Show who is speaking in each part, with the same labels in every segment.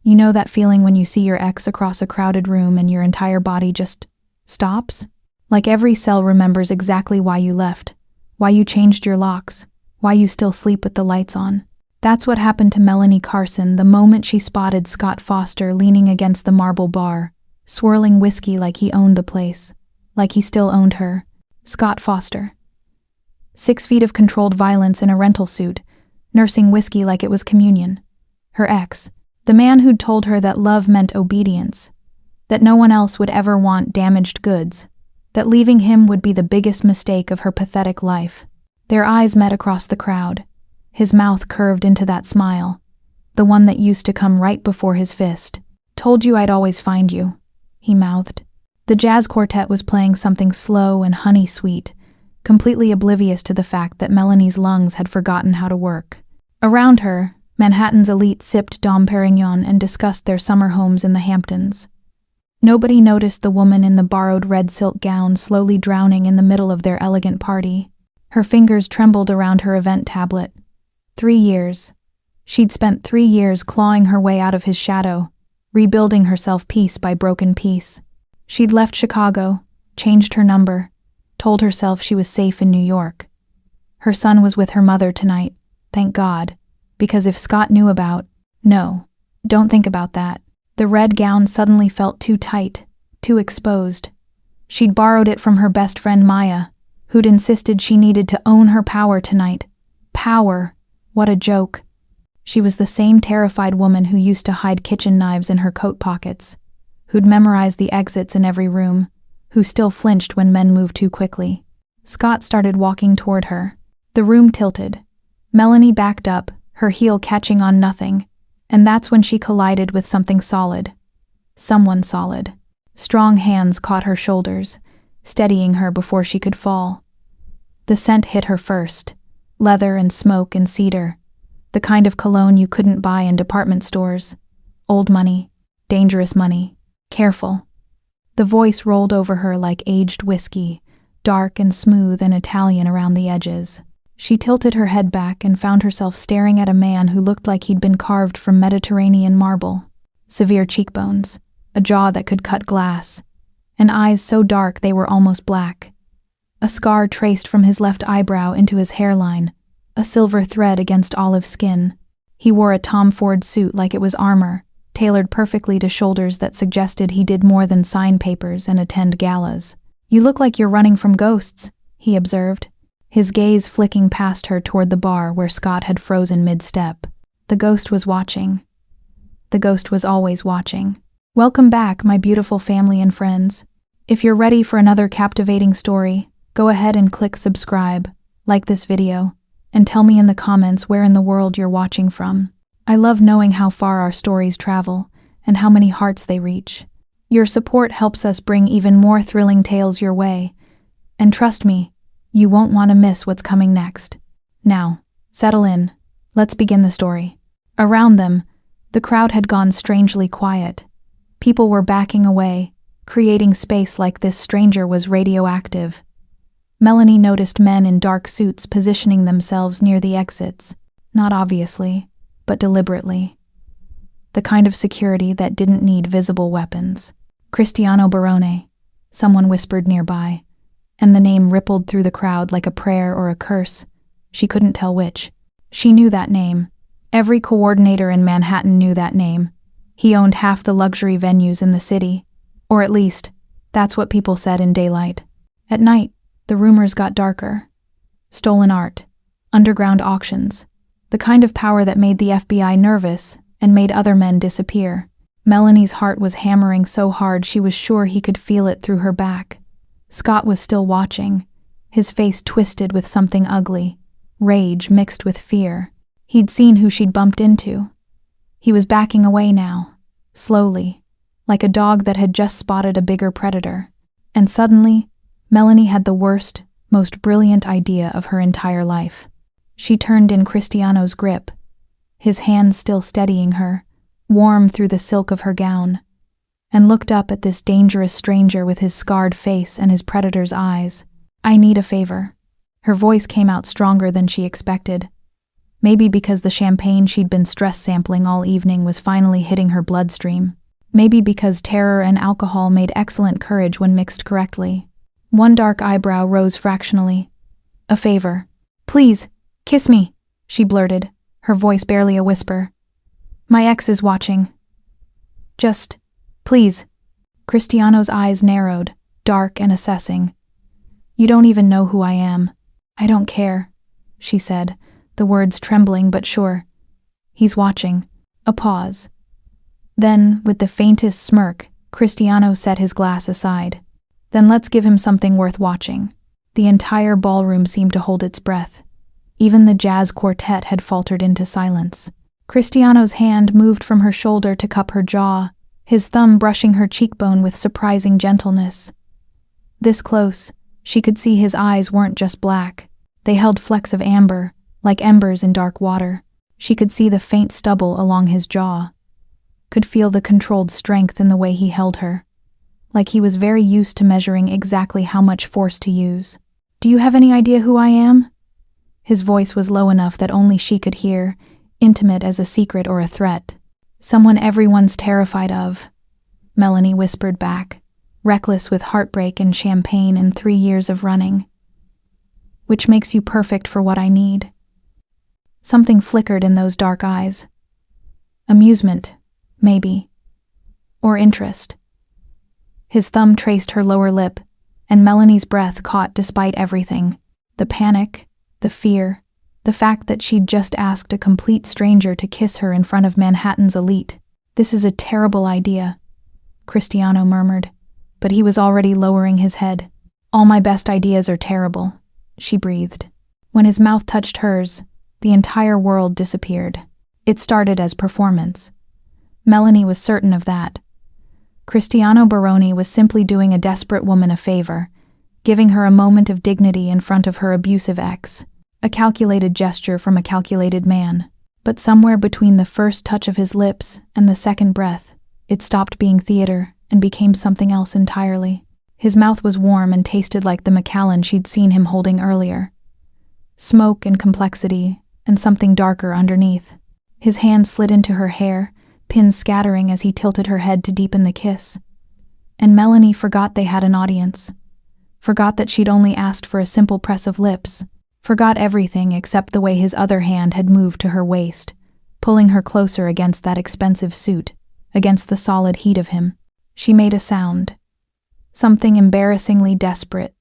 Speaker 1: You know that feeling when you see your ex across a crowded room and your entire body just stops? Like every cell remembers exactly why you left, why you changed your locks, why you still sleep with the lights on. That's what happened to Melanie Carson the moment she spotted Scott Foster leaning against the marble bar, swirling whiskey like he owned the place, like he still owned her. Scott Foster. 6 feet of controlled violence in a rental suit, nursing whiskey like it was communion. Her ex. The man who'd told her that love meant obedience, that no one else would ever want damaged goods, that leaving him would be the biggest mistake of her pathetic life. Their eyes met across the crowd. His mouth curved into that smile, the one that used to come right before his fist. "Told you I'd always find you," he mouthed. The jazz quartet was playing something slow and honey-sweet, completely oblivious to the fact that Melanie's lungs had forgotten how to work. Around her, Manhattan's elite sipped Dom Perignon and discussed their summer homes in the Hamptons. Nobody noticed the woman in the borrowed red silk gown slowly drowning in the middle of their elegant party. Her fingers trembled around her event tablet. 3 years. She'd spent 3 years clawing her way out of his shadow, rebuilding herself piece by broken piece. She'd left Chicago, changed her number, told herself she was safe in New York. Her son was with her mother tonight, thank God, because if Scott knew about— No, don't think about that. The red gown suddenly felt too tight, too exposed. She'd borrowed it from her best friend Maya, who'd insisted she needed to own her power tonight. Power! What a joke. She was the same terrified woman who used to hide kitchen knives in her coat pockets, who'd memorized the exits in every room, who still flinched when men moved too quickly. Scott started walking toward her. The room tilted. Melanie backed up, her heel catching on nothing, and that's when she collided with something solid. Someone solid. Strong hands caught her shoulders, steadying her before she could fall. The scent hit her first. Leather and smoke and cedar. The kind of cologne you couldn't buy in department stores. Old money. Dangerous money. Careful. The voice rolled over her like aged whiskey, dark and smooth and Italian around the edges. She tilted her head back and found herself staring at a man who looked like he'd been carved from Mediterranean marble. Severe cheekbones, a jaw that could cut glass, and eyes so dark they were almost black. A scar traced from his left eyebrow into his hairline, a silver thread against olive skin. He wore a Tom Ford suit like it was armor, tailored perfectly to shoulders that suggested he did more than sign papers and attend galas. "You look like you're running from ghosts," he observed, his gaze flicking past her toward the bar where Scott had frozen mid-step. The ghost was watching. The ghost was always watching. Welcome back, my beautiful family and friends. If you're ready for another captivating story, go ahead and click subscribe, like this video, and tell me in the comments where in the world you're watching from. I love knowing how far our stories travel and how many hearts they reach. Your support helps us bring even more thrilling tales your way, and trust me, you won't want to miss what's coming next. Now, settle in. Let's begin the story. Around them, the crowd had gone strangely quiet. People were backing away, creating space like this stranger was radioactive. Melanie noticed men in dark suits positioning themselves near the exits, not obviously, but deliberately. The kind of security that didn't need visible weapons. Cristiano Barone, someone whispered nearby, and the name rippled through the crowd like a prayer or a curse. She couldn't tell which. She knew that name. Every coordinator in Manhattan knew that name. He owned half the luxury venues in the city, or at least, that's what people said in daylight. At night, the rumors got darker. Stolen art, underground auctions, the kind of power that made the FBI nervous and made other men disappear. Melanie's heart was hammering so hard she was sure he could feel it through her back. Scott was still watching, his face twisted with something ugly, rage mixed with fear. He'd seen who she'd bumped into. He was backing away now, slowly, like a dog that had just spotted a bigger predator. And suddenly, Melanie had the worst, most brilliant idea of her entire life. She turned in Cristiano's grip, his hands still steadying her, warm through the silk of her gown, and looked up at this dangerous stranger with his scarred face and his predator's eyes. "I need a favor." Her voice came out stronger than she expected. Maybe because the champagne she'd been stress sampling all evening was finally hitting her bloodstream. Maybe because terror and alcohol made excellent courage when mixed correctly. One dark eyebrow rose fractionally. "A favor. Please, kiss me," she blurted, her voice barely a whisper. "My ex is watching. Just, please." Cristiano's eyes narrowed, dark and assessing. "You don't even know who I am." "I don't care," she said, the words trembling but sure. "He's watching." A pause. Then, with the faintest smirk, Cristiano set his glass aside. "Then let's give him something worth watching." The entire ballroom seemed to hold its breath. Even the jazz quartet had faltered into silence. Cristiano's hand moved from her shoulder to cup her jaw, his thumb brushing her cheekbone with surprising gentleness. This close, she could see his eyes weren't just black. They held flecks of amber, like embers in dark water. She could see the faint stubble along his jaw. Could feel the controlled strength in the way he held her. Like he was very used to measuring exactly how much force to use. "Do you have any idea who I am?" His voice was low enough that only she could hear, intimate as a secret or a threat. "Someone everyone's terrified of," Melanie whispered back, reckless with heartbreak and champagne and 3 years of running. "Which makes you perfect for what I need." Something flickered in those dark eyes. Amusement, maybe. Or interest. His thumb traced her lower lip, and Melanie's breath caught despite everything. The panic, the fear, the fact that she'd just asked a complete stranger to kiss her in front of Manhattan's elite. "This is a terrible idea," Cristiano murmured, but he was already lowering his head. "All my best ideas are terrible," she breathed. When his mouth touched hers, the entire world disappeared. It started as performance. Melanie was certain of that. Cristiano Barone was simply doing a desperate woman a favor, giving her a moment of dignity in front of her abusive ex, a calculated gesture from a calculated man. But somewhere between the first touch of his lips and the second breath, it stopped being theater and became something else entirely. His mouth was warm and tasted like the Macallan she'd seen him holding earlier. Smoke and complexity, and something darker underneath. His hand slid into her hair, pins scattering as he tilted her head to deepen the kiss. And Melanie forgot they had an audience. Forgot that she'd only asked for a simple press of lips. Forgot everything except the way his other hand had moved to her waist, pulling her closer against that expensive suit, against the solid heat of him. She made a sound. Something embarrassingly desperate,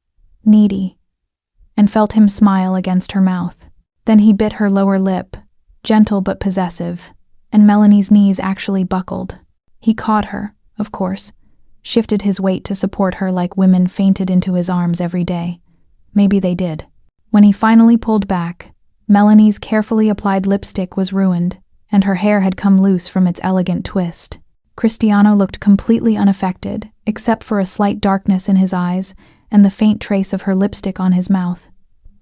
Speaker 1: needy, and felt him smile against her mouth. Then he bit her lower lip, gentle but possessive, and Melanie's knees actually buckled. He caught her, of course, shifted his weight to support her like women fainted into his arms every day. Maybe they did. When he finally pulled back, Melanie's carefully applied lipstick was ruined, and her hair had come loose from its elegant twist. Cristiano looked completely unaffected, except for a slight darkness in his eyes and the faint trace of her lipstick on his mouth.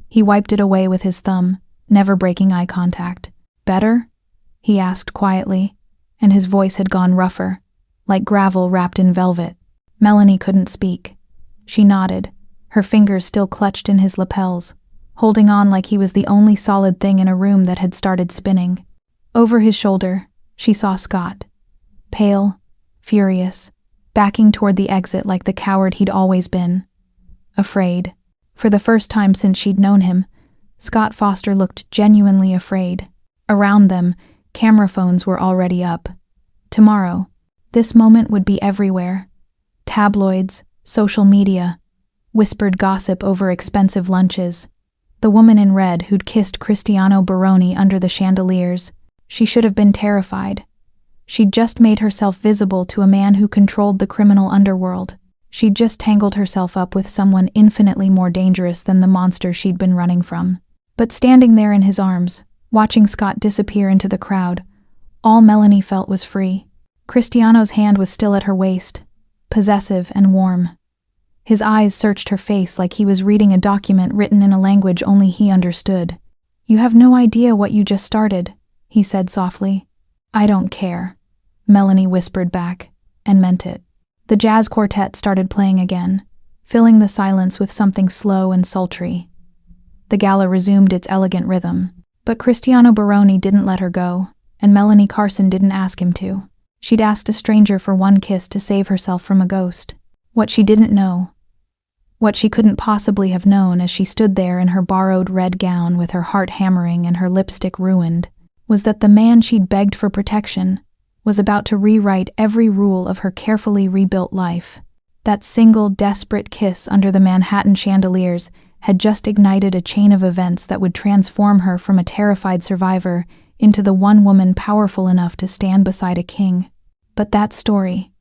Speaker 1: He wiped it away with his thumb, never breaking eye contact. "Better?" he asked quietly, and his voice had gone rougher, like gravel wrapped in velvet. Melanie couldn't speak. She nodded, her fingers still clutched in his lapels, holding on like he was the only solid thing in a room that had started spinning. Over his shoulder, she saw Scott, pale, furious, backing toward the exit like the coward he'd always been. Afraid. For the first time since she'd known him, Scott Foster looked genuinely afraid. Around them, camera phones were already up. Tomorrow, this moment would be everywhere. Tabloids, social media, whispered gossip over expensive lunches. The woman in red who'd kissed Cristiano Barone under the chandeliers. She should have been terrified. She'd just made herself visible to a man who controlled the criminal underworld. She'd just tangled herself up with someone infinitely more dangerous than the monster she'd been running from. But standing there in his arms, watching Scott disappear into the crowd, all Melanie felt was free. Cristiano's hand was still at her waist, possessive and warm. His eyes searched her face like he was reading a document written in a language only he understood. "You have no idea what you just started," he said softly. "I don't care," Melanie whispered back, and meant it. The jazz quartet started playing again, filling the silence with something slow and sultry. The gala resumed its elegant rhythm, But Cristiano Barone didn't let her go, and Melanie Carson didn't ask him to. She'd asked a stranger for one kiss to save herself from a ghost. What she didn't know, what she couldn't possibly have known as she stood there in her borrowed red gown with her heart hammering and her lipstick ruined, was that the man she'd begged for protection was about to rewrite every rule of her carefully rebuilt life. That single, desperate kiss under the Manhattan chandeliers had just ignited a chain of events that would transform her from a terrified survivor into the one woman powerful enough to stand beside a king. But that story,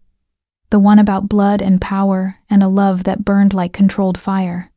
Speaker 1: the one about blood and power and a love that burned like controlled fire,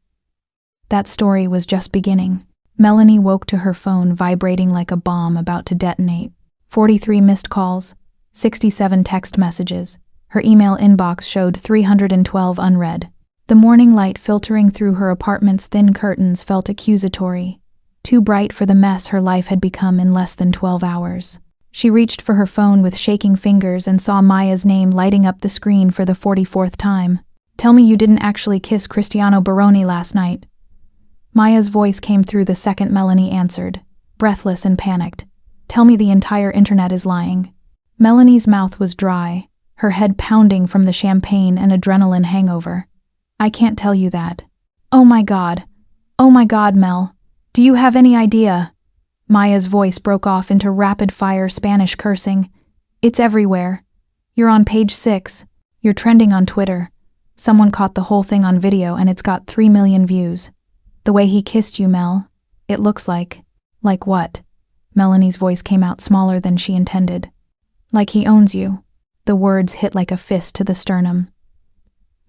Speaker 1: that story was just beginning. Melanie woke to her phone vibrating like a bomb about to detonate. 43 missed calls, 67 text messages. Her email inbox showed 312 unread. The morning light filtering through her apartment's thin curtains felt accusatory, too bright for the mess her life had become in less than 12 hours. She reached for her phone with shaking fingers and saw Maya's name lighting up the screen for the 44th time. "Tell me you didn't actually kiss Cristiano Barone last night." Maya's voice came through the second Melanie answered, breathless and panicked. "Tell me the entire internet is lying." Melanie's mouth was dry, her head pounding from the champagne and adrenaline hangover. "I can't tell you that." Oh my God, Mel. Do you have any idea?" Maya's voice broke off into rapid-fire Spanish cursing. "It's everywhere. You're on page 6. You're trending on Twitter. Someone caught the whole thing on video and it's got 3 million views. The way he kissed you, Mel, it looks like..." "Like what?" Melanie's voice came out smaller than she intended. "Like he owns you." The words hit like a fist to the sternum.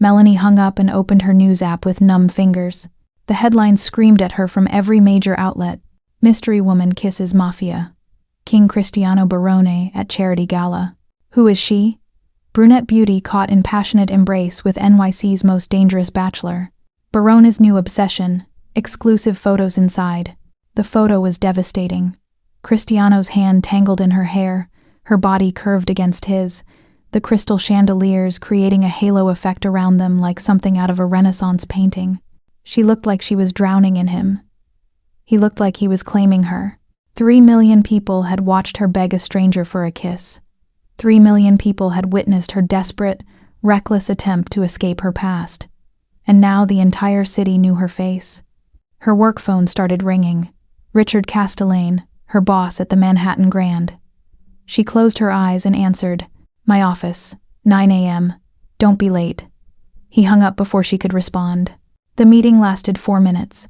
Speaker 1: Melanie hung up and opened her news app with numb fingers. The headlines screamed at her from every major outlet. Mystery woman kisses mafia. King Cristiano Barone at charity gala. Who is she? Brunette beauty caught in passionate embrace with NYC's most dangerous bachelor. Barone's new obsession. Exclusive photos inside. The photo was devastating. Cristiano's hand tangled in her hair, her body curved against his, the crystal chandeliers creating a halo effect around them like something out of a Renaissance painting. She looked like she was drowning in him. He looked like he was claiming her. 3 million people had watched her beg a stranger for a kiss. 3 million people had witnessed her desperate, reckless attempt to escape her past. And now the entire city knew her face. Her work phone started ringing. Richard Castellane, her boss at the Manhattan Grand. She closed her eyes and answered, "My office, 9 a.m. Don't be late." He hung up before she could respond. The meeting lasted 4 minutes.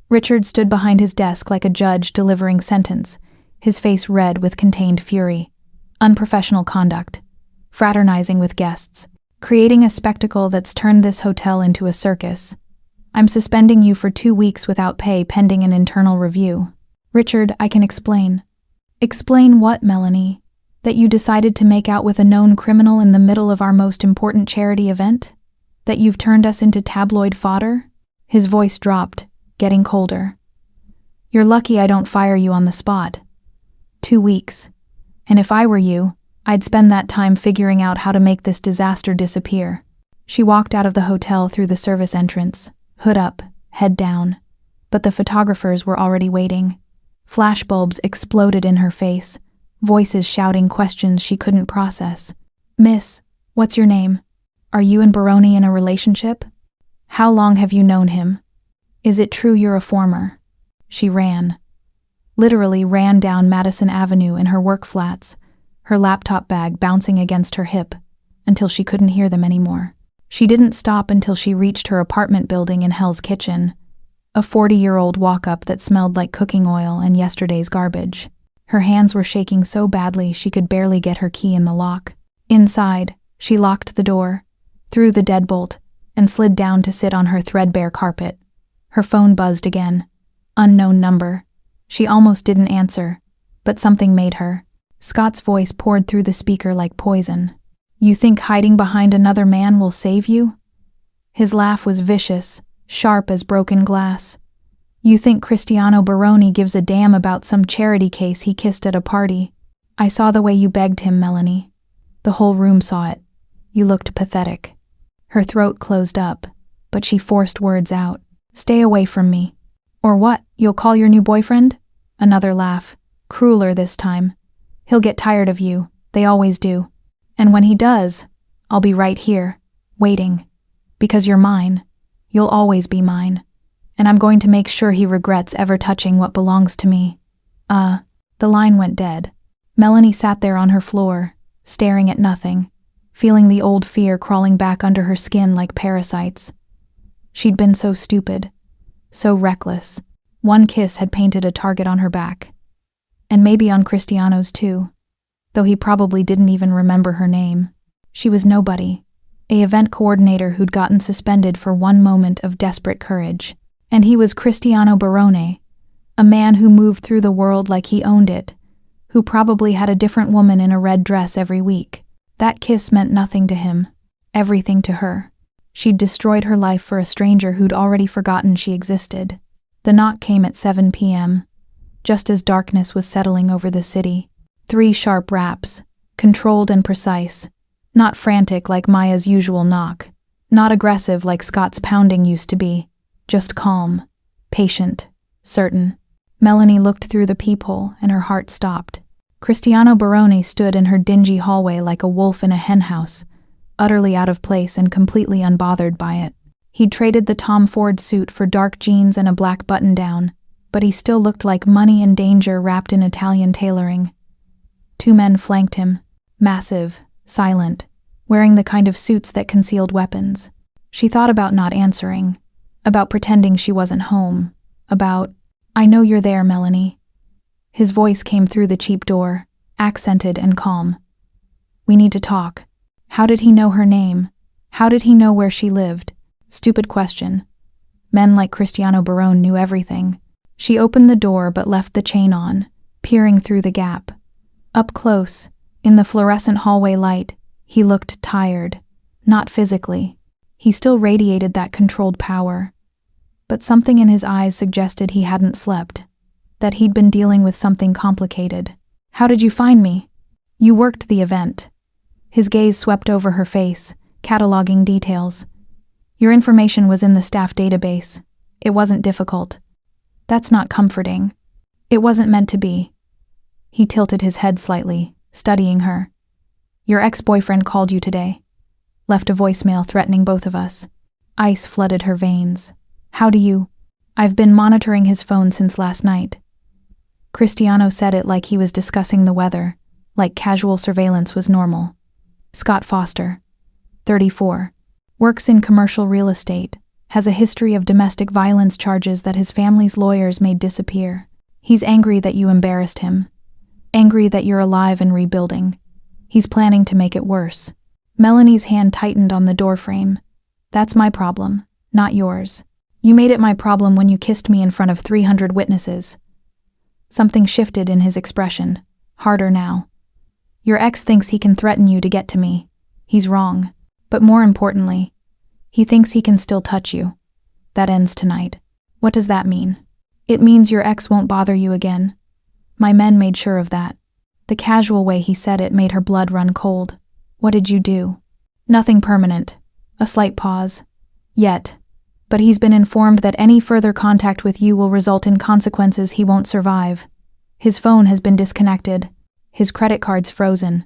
Speaker 1: Richard stood behind his desk like a judge delivering sentence, his face red with contained fury. Unprofessional conduct. Fraternizing with guests. Creating a spectacle that's turned this hotel into a circus. "I'm suspending you for 2 weeks without pay pending an internal review." "Richard, I can explain." "Explain what, Melanie? That you decided to make out with a known criminal in the middle of our most important charity event? That you've turned us into tabloid fodder?" His voice dropped, getting colder. "You're lucky I don't fire you on the spot. 2 weeks. And if I were you, I'd spend that time figuring out how to make this disaster disappear." She walked out of the hotel through the service entrance, hood up, head down. But the photographers were already waiting. Flashbulbs exploded in her face, voices shouting questions she couldn't process. "Miss, what's your name? Are you and Barone in a relationship? How long have you known him? Is it true you're a former?" She ran. Literally ran down Madison Avenue in her work flats, her laptop bag bouncing against her hip, until she couldn't hear them anymore. She didn't stop until she reached her apartment building in Hell's Kitchen, a 40-year-old walk-up that smelled like cooking oil and yesterday's garbage. Her hands were shaking so badly she could barely get her key in the lock. Inside, she locked the door, threw the deadbolt, and slid down to sit on her threadbare carpet. Her phone buzzed again. Unknown number. She almost didn't answer, but something made her. Scott's voice poured through the speaker like poison. "You think hiding behind another man will save you?" His laugh was vicious, sharp as broken glass. "You think Cristiano Barone gives a damn about some charity case he kissed at a party? I saw the way you begged him, Melanie. The whole room saw it. You looked pathetic." Her throat closed up, but she forced words out. "Stay away from me." "Or what, you'll call your new boyfriend? Another laugh, crueler this time. He'll get tired of you, they always do. And when he does, I'll be right here, waiting. Because you're mine. You'll always be mine. And I'm going to make sure he regrets ever touching what belongs to me. The line went dead. Melanie sat there on her floor, staring at nothing, feeling the old fear crawling back under her skin like parasites. She'd been so stupid, so reckless. One kiss had painted a target on her back. And maybe on Cristiano's too, though he probably didn't even remember her name. She was nobody, an event coordinator who'd gotten suspended for one moment of desperate courage. And he was Cristiano Barone, a man who moved through the world like he owned it, who probably had a different woman in a red dress every week. That kiss meant nothing to him, everything to her. She'd destroyed her life for a stranger who'd already forgotten she existed. The knock came at 7 p.m., just as darkness was settling over the city. 3 sharp raps, controlled and precise, not frantic like Maya's usual knock, not aggressive like Scott's pounding used to be, just calm, patient, certain. Melanie looked through the peephole and her heart stopped. Cristiano Barone stood in her dingy hallway like a wolf in a henhouse, utterly out of place and completely unbothered by it. He'd traded the Tom Ford suit for dark jeans and a black button-down, but he still looked like money and danger wrapped in Italian tailoring. 2 men flanked him, massive, silent, wearing the kind of suits that concealed weapons. She thought about not answering, about pretending she wasn't home, about, "I know you're there, Melanie." His voice came through the cheap door, accented and calm. "We need to talk." How did he know her name? How did he know where she lived? Stupid question. Men like Cristiano Barone knew everything. She opened the door but left the chain on, peering through the gap. Up close, in the fluorescent hallway light, he looked tired. Not physically. He still radiated that controlled power. But something in his eyes suggested he hadn't slept, that he'd been dealing with something complicated. "How did you find me?" "You worked the event." His gaze swept over her face, cataloging details. "Your information was in the staff database. It wasn't difficult." "That's not comforting." "It wasn't meant to be." He tilted his head slightly, studying her. "Your ex-boyfriend called you today. Left a voicemail threatening both of us." Ice flooded her veins. "How do you—" "I've been monitoring his phone since last night." Cristiano said it like he was discussing the weather, like casual surveillance was normal. Scott Foster, 34, works in commercial real estate, has a history of domestic violence charges that his family's lawyers made disappear. He's angry that you embarrassed him. Angry that you're alive and rebuilding. He's planning to make it worse. Melanie's hand tightened on the doorframe. "That's my problem, not yours. You made it my problem when you kissed me in front of 300 witnesses." Something shifted in his expression, harder now. "Your ex thinks he can threaten you to get to me. He's wrong. But more importantly, he thinks he can still touch you. That ends tonight." "What does that mean?" "It means your ex won't bother you again. My men made sure of that." The casual way he said it made her blood run cold. "What did you do?" "Nothing permanent." A slight pause. "Yet. But he's been informed that any further contact with you will result in consequences he won't survive. His phone has been disconnected. His credit card's frozen.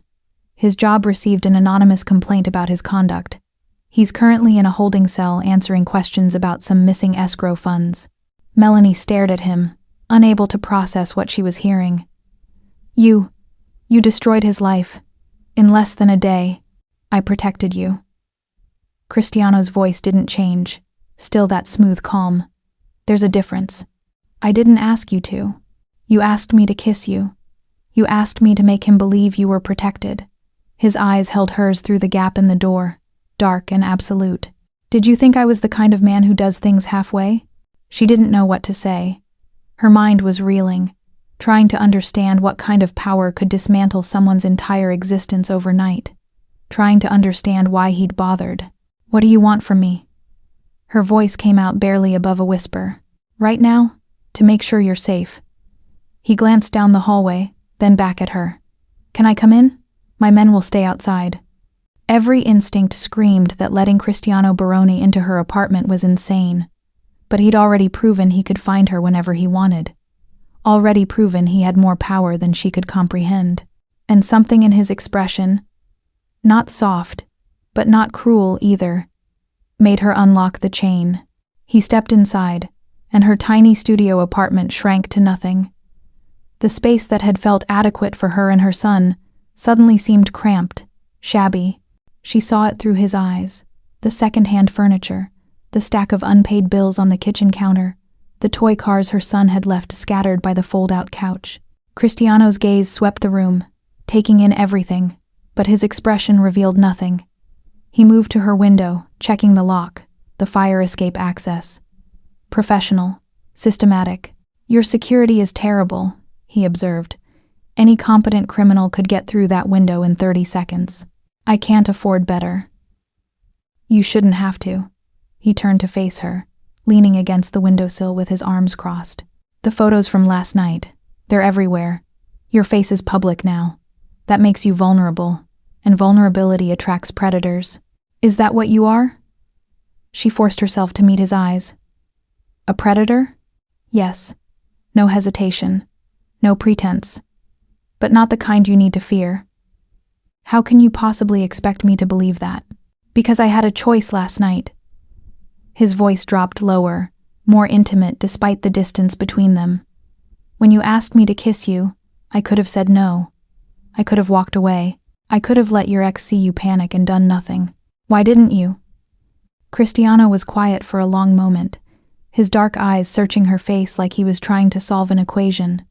Speaker 1: His job received an anonymous complaint about his conduct. He's currently in a holding cell answering questions about some missing escrow funds." Melanie stared at him, unable to process what she was hearing. You destroyed his life. In less than a day. I protected you." Cristiano's voice didn't change, still that smooth calm. "There's a difference. I didn't ask you to. You asked me to kiss you. You asked me to make him believe you were protected." His eyes held hers through the gap in the door, dark and absolute. "Did you think I was the kind of man who does things halfway?" She didn't know what to say. Her mind was reeling, trying to understand what kind of power could dismantle someone's entire existence overnight, trying to understand why he'd bothered. "What do you want from me?" Her voice came out barely above a whisper. "Right now, to make sure you're safe." He glanced down the hallway, then back at her. "Can I come in? My men will stay outside." Every instinct screamed that letting Cristiano Barone into her apartment was insane, but he'd already proven he could find her whenever he wanted. already proven he had more power than she could comprehend. And something in his expression, not soft, but not cruel either, made her unlock the chain. He stepped inside, and her tiny studio apartment shrank to nothing. The space that had felt adequate for her and her son suddenly seemed cramped, shabby. She saw it through his eyes. The second-hand furniture, the stack of unpaid bills on the kitchen counter, the toy cars her son had left scattered by the fold-out couch. Cristiano's gaze swept the room, taking in everything, but his expression revealed nothing. He moved to her window, checking the lock, the fire escape access. Professional, systematic. "Your security is terrible," he observed. "Any competent criminal could get through that window in 30 seconds. I can't afford better." "You shouldn't have to." He turned to face her, leaning against the windowsill with his arms crossed. "The photos from last night, they're everywhere. Your face is public now. That makes you vulnerable, and vulnerability attracts predators. Is that what you are?" She forced herself to meet his eyes. "A predator?" "Yes." No hesitation. No pretense. "But not the kind you need to fear." "How can you possibly expect me to believe that?" "Because I had a choice last night." His voice dropped lower, more intimate despite the distance between them. "When you asked me to kiss you, I could have said no. I could have walked away. I could have let your ex see you panic and done nothing. Why didn't you?" Cristiano was quiet for a long moment, his dark eyes searching her face like he was trying to solve an equation.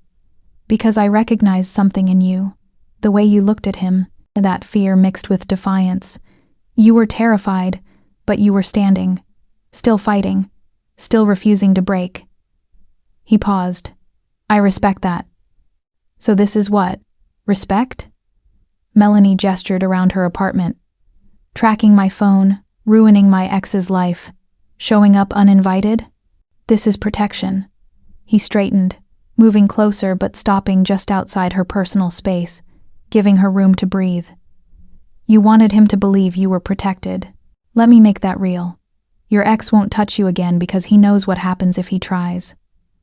Speaker 1: "Because I recognized something in you, the way you looked at him, that fear mixed with defiance. You were terrified, but you were standing, still fighting, still refusing to break." He paused. "I respect that." "So this is what? Respect?" Melanie gestured around her apartment. "Tracking my phone, ruining my ex's life, showing up uninvited? This is protection." He straightened, moving closer but stopping just outside her personal space, giving her room to breathe. "You wanted him to believe you were protected. Let me make that real. Your ex won't touch you again because he knows what happens if he tries.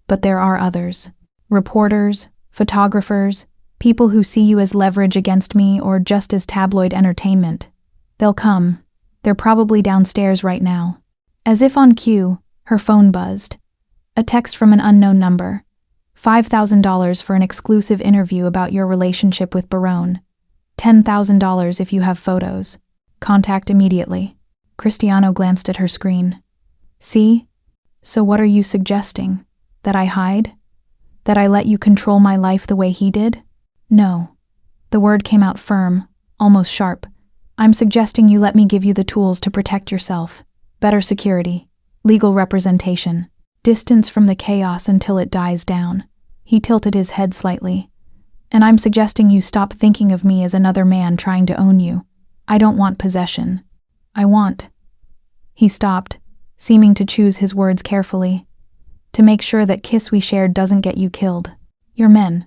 Speaker 1: But there are others. Reporters, photographers, people who see you as leverage against me or just as tabloid entertainment. They'll come. They're probably downstairs right now." As if on cue, her phone buzzed. A text from an unknown number. $5,000 for an exclusive interview about your relationship with Barone. $10,000 if you have photos. Contact immediately. Cristiano glanced at her screen. "See? So what are you suggesting? That I hide? That I let you control my life the way he did?" "No." The word came out firm, almost sharp. "I'm suggesting you let me give you the tools to protect yourself. Better security, legal representation, distance from the chaos until it dies down." He tilted his head slightly. "And I'm suggesting you stop thinking of me as another man trying to own you. I don't want possession. I want—" He stopped, seeming to choose his words carefully. "To make sure that kiss we shared doesn't get you killed. You're men,"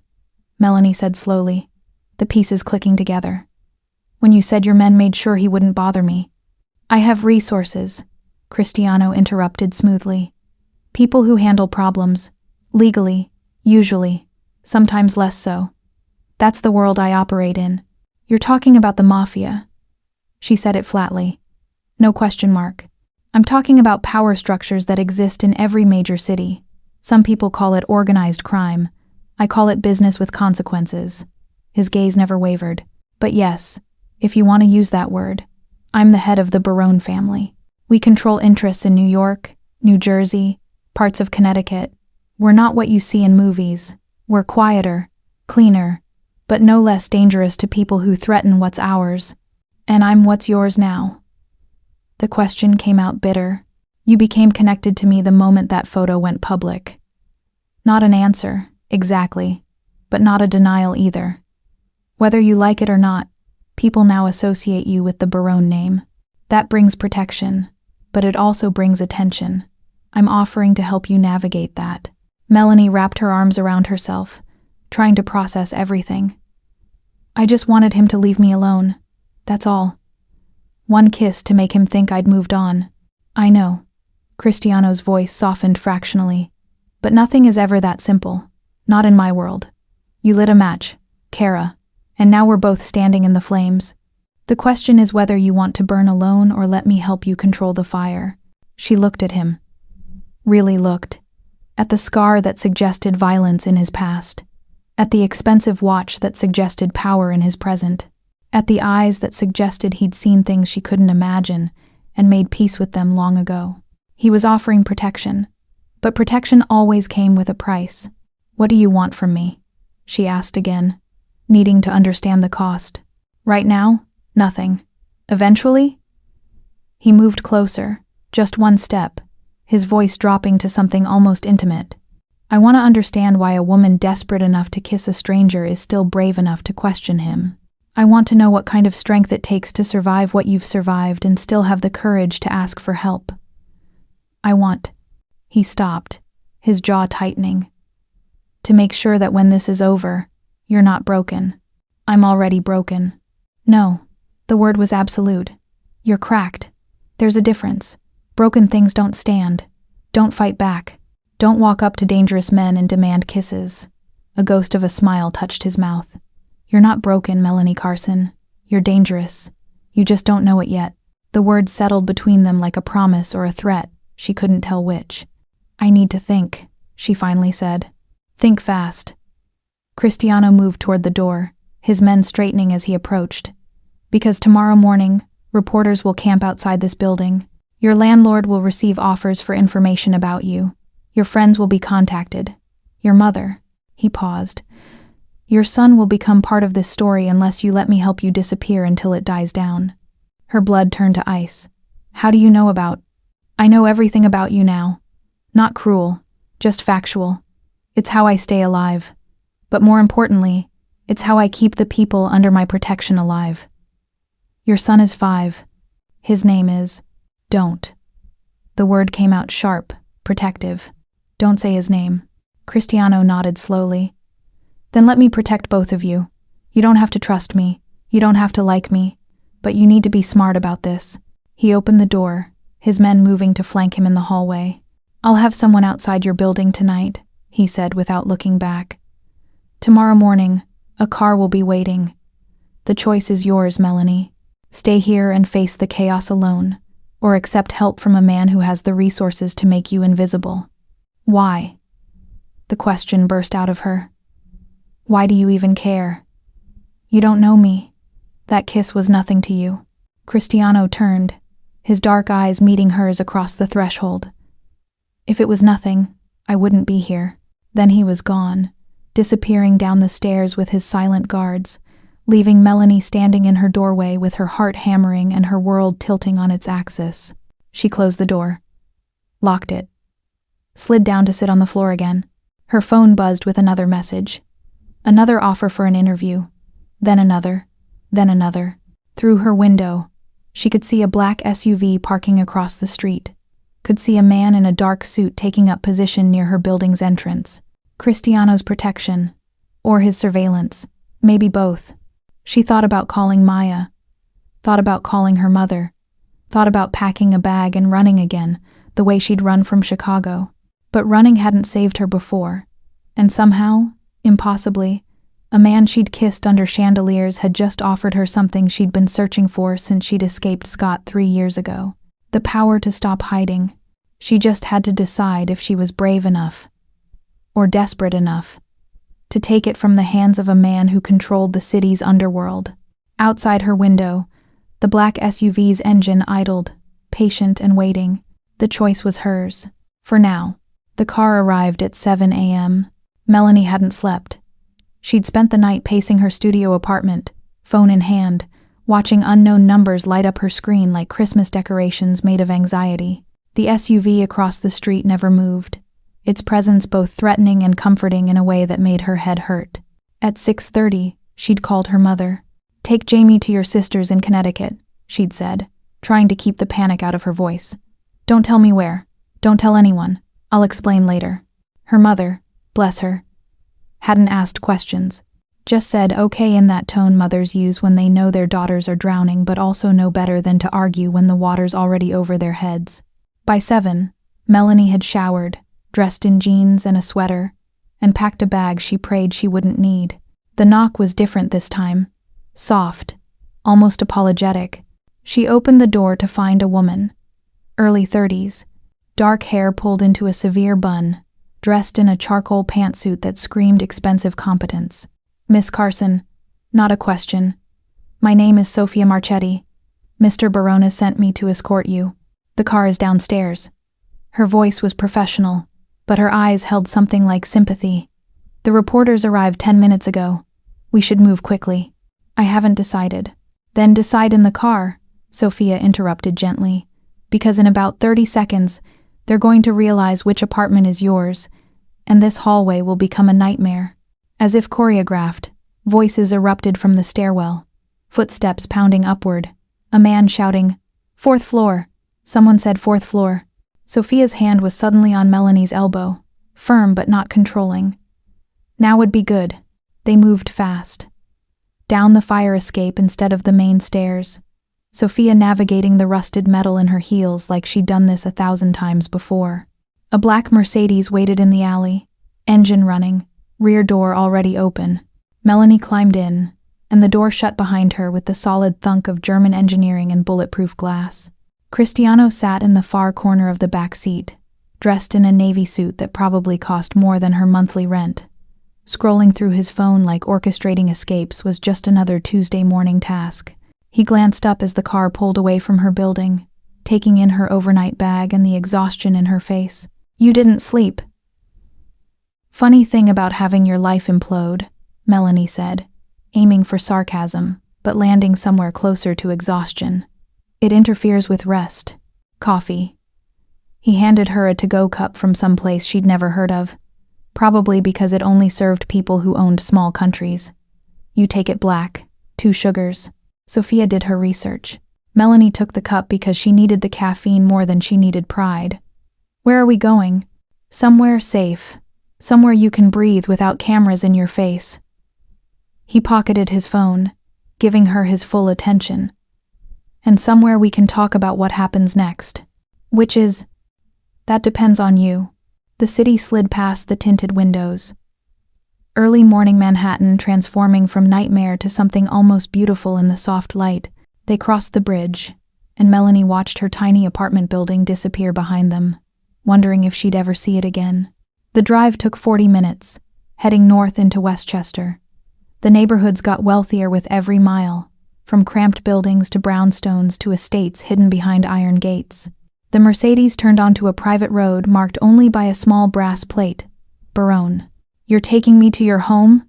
Speaker 1: Melanie said slowly, the pieces clicking together. "When you said your men made sure he wouldn't bother me." "I have resources," Cristiano interrupted smoothly. "People who handle problems, legally, usually, sometimes less so. That's the world I operate in." "You're talking about the mafia." She said it flatly. No question mark. "I'm talking about power structures that exist in every major city. Some people call it organized crime. I call it business with consequences." His gaze never wavered. "But yes, if you want to use that word, I'm the head of the Barone family. We control interests in New York, New Jersey, parts of Connecticut. We're not what you see in movies. We're quieter, cleaner, but no less dangerous to people who threaten what's ours. And I'm what's yours now." The question came out bitter. "You became connected to me the moment that photo went public." Not an answer, exactly, but not a denial either. "Whether you like it or not, people now associate you with the Barone name. That brings protection, but it also brings attention. I'm offering to help you navigate that." Melanie wrapped her arms around herself, trying to process everything. "I just wanted him to leave me alone. That's all. One kiss to make him think I'd moved on." "I know." Cristiano's voice softened fractionally. "But nothing is ever that simple. Not in my world. You lit a match, Kara, and now we're both standing in the flames. The question is whether you want to burn alone or let me help you control the fire." She looked at him. Really looked. At the scar that suggested violence in his past. At the expensive watch that suggested power in his present. At the eyes that suggested he'd seen things she couldn't imagine and made peace with them long ago. He was offering protection, but protection always came with a price. "What do you want from me?" she asked again, needing to understand the cost. "Right now, nothing. Eventually?" He moved closer, just one step, his voice dropping to something almost intimate. "I want to understand why a woman desperate enough to kiss a stranger is still brave enough to question him. I want to know what kind of strength it takes to survive what you've survived and still have the courage to ask for help. I want—" He stopped, his jaw tightening. "To make sure that when this is over, you're not broken. I'm already broken." "No." The word was absolute. "You're cracked. There's a difference. Broken things don't stand. Don't fight back. Don't walk up to dangerous men and demand kisses." A ghost of a smile touched his mouth. "You're not broken, Melanie Carson. You're dangerous. You just don't know it yet." The words settled between them like a promise or a threat, she couldn't tell which. "I need to think," she finally said. "Think fast." Cristiano moved toward the door, his men straightening as he approached. "Because tomorrow morning, reporters will camp outside this building. Your landlord will receive offers for information about you. Your friends will be contacted. Your mother—" He paused. "Your son will become part of this story unless you let me help you disappear until it dies down." Her blood turned to ice. "How do you know about—" "I know everything about you now. Not cruel, just factual. It's how I stay alive. But more importantly, it's how I keep the people under my protection alive. Your son is 5. His name is—" "Don't." The word came out sharp, protective. "Don't say his name." Cristiano nodded slowly. "Then let me protect both of you. You don't have to trust me. You don't have to like me. But you need to be smart about this." He opened the door, his men moving to flank him in the hallway. "I'll have someone outside your building tonight," he said without looking back. "Tomorrow morning, a car will be waiting. The choice is yours, Melanie. Stay here and face the chaos alone, or accept help from a man who has the resources to make you invisible." "Why?" The question burst out of her. "Why do you even care? You don't know me. That kiss was nothing to you." Cristiano turned, his dark eyes meeting hers across the threshold. "If it was nothing, I wouldn't be here." Then he was gone, disappearing down the stairs with his silent guards, leaving Melanie standing in her doorway with her heart hammering and her world tilting on its axis. She closed the door, locked it, slid down to sit on the floor again. Her phone buzzed with another message. Another offer for an interview, then another, then another. Through her window, she could see a black SUV parking across the street, could see a man in a dark suit taking up position near her building's entrance. Cristiano's protection, or his surveillance, maybe both. She thought about calling Maya, thought about calling her mother, thought about packing a bag and running again, the way she'd run from Chicago. But running hadn't saved her before, and somehow, impossibly, a man she'd kissed under chandeliers had just offered her something she'd been searching for since she'd escaped Scott 3 years ago. The power to stop hiding. She just had to decide if she was brave enough, or desperate enough, to take it from the hands of a man who controlled the city's underworld. Outside her window, the black SUV's engine idled, patient and waiting. The choice was hers, for now. The car arrived at 7 a.m. Melanie hadn't slept. She'd spent the night pacing her studio apartment, phone in hand, watching unknown numbers light up her screen like Christmas decorations made of anxiety. The SUV across the street never moved, its presence both threatening and comforting in a way that made her head hurt. At 6:30, she'd called her mother. "Take Jamie to your sister's in Connecticut," she'd said, trying to keep the panic out of her voice. "Don't tell me where. Don't tell anyone. I'll explain later." Her mother, bless her, hadn't asked questions, just said okay in that tone mothers use when they know their daughters are drowning but also know better than to argue when the water's already over their heads. By 7, Melanie had showered, dressed in jeans and a sweater, and packed a bag she prayed she wouldn't need. The knock was different this time. Soft, almost apologetic. She opened the door to find a woman. Early 30s, dark hair pulled into a severe bun, dressed in a charcoal pantsuit that screamed expensive competence. "Miss Carson, not a question. My name is Sophia Marchetti. Mr. Barone sent me to escort you. The car is downstairs." Her voice was professional, but her eyes held something like sympathy. "The reporters arrived 10 minutes ago. We should move quickly." "I haven't decided." "Then decide in the car," Sophia interrupted gently, "because in about 30 seconds, they're going to realize which apartment is yours, and this hallway will become a nightmare." As if choreographed, voices erupted from the stairwell, footsteps pounding upward, a man shouting, "Fourth floor." Someone said fourth floor. Sophia's hand was suddenly on Melanie's elbow, firm but not controlling. Now would be good. They moved fast. Down the fire escape instead of the main stairs, Sophia navigating the rusted metal in her heels like she'd done this 1,000 times before. A black Mercedes waited in the alley, engine running, rear door already open. Melanie climbed in, and the door shut behind her with the solid thunk of German engineering and bulletproof glass. Cristiano sat in the far corner of the back seat, dressed in a navy suit that probably cost more than her monthly rent. Scrolling through his phone like orchestrating escapes was just another Tuesday morning task. He glanced up as the car pulled away from her building, taking in her overnight bag and the exhaustion in her face. "You didn't sleep." "Funny thing about having your life implode," Melanie said, aiming for sarcasm, but landing somewhere closer to exhaustion. "It interferes with rest. Coffee." He handed her a to-go cup from some place she'd never heard of, probably because it only served people who owned small countries. "You take it black, 2 sugars. Sophia did her research. Melanie took the cup because she needed the caffeine more than she needed pride. "Where are we going?" "Somewhere safe. Somewhere you can breathe without cameras in your face." He pocketed his phone, giving her his full attention. "And somewhere we can talk about what happens next." "Which is?" "That depends on you." The city slid past the tinted windows. Early morning Manhattan transforming from nightmare to something almost beautiful in the soft light. They crossed the bridge, and Melanie watched her tiny apartment building disappear behind them, wondering if she'd ever see it again. The drive took 40 minutes, heading north into Westchester. The neighborhoods got wealthier with every mile, from cramped buildings to brownstones to estates hidden behind iron gates. The Mercedes turned onto a private road marked only by a small brass plate, Barone. "You're taking me to your home?"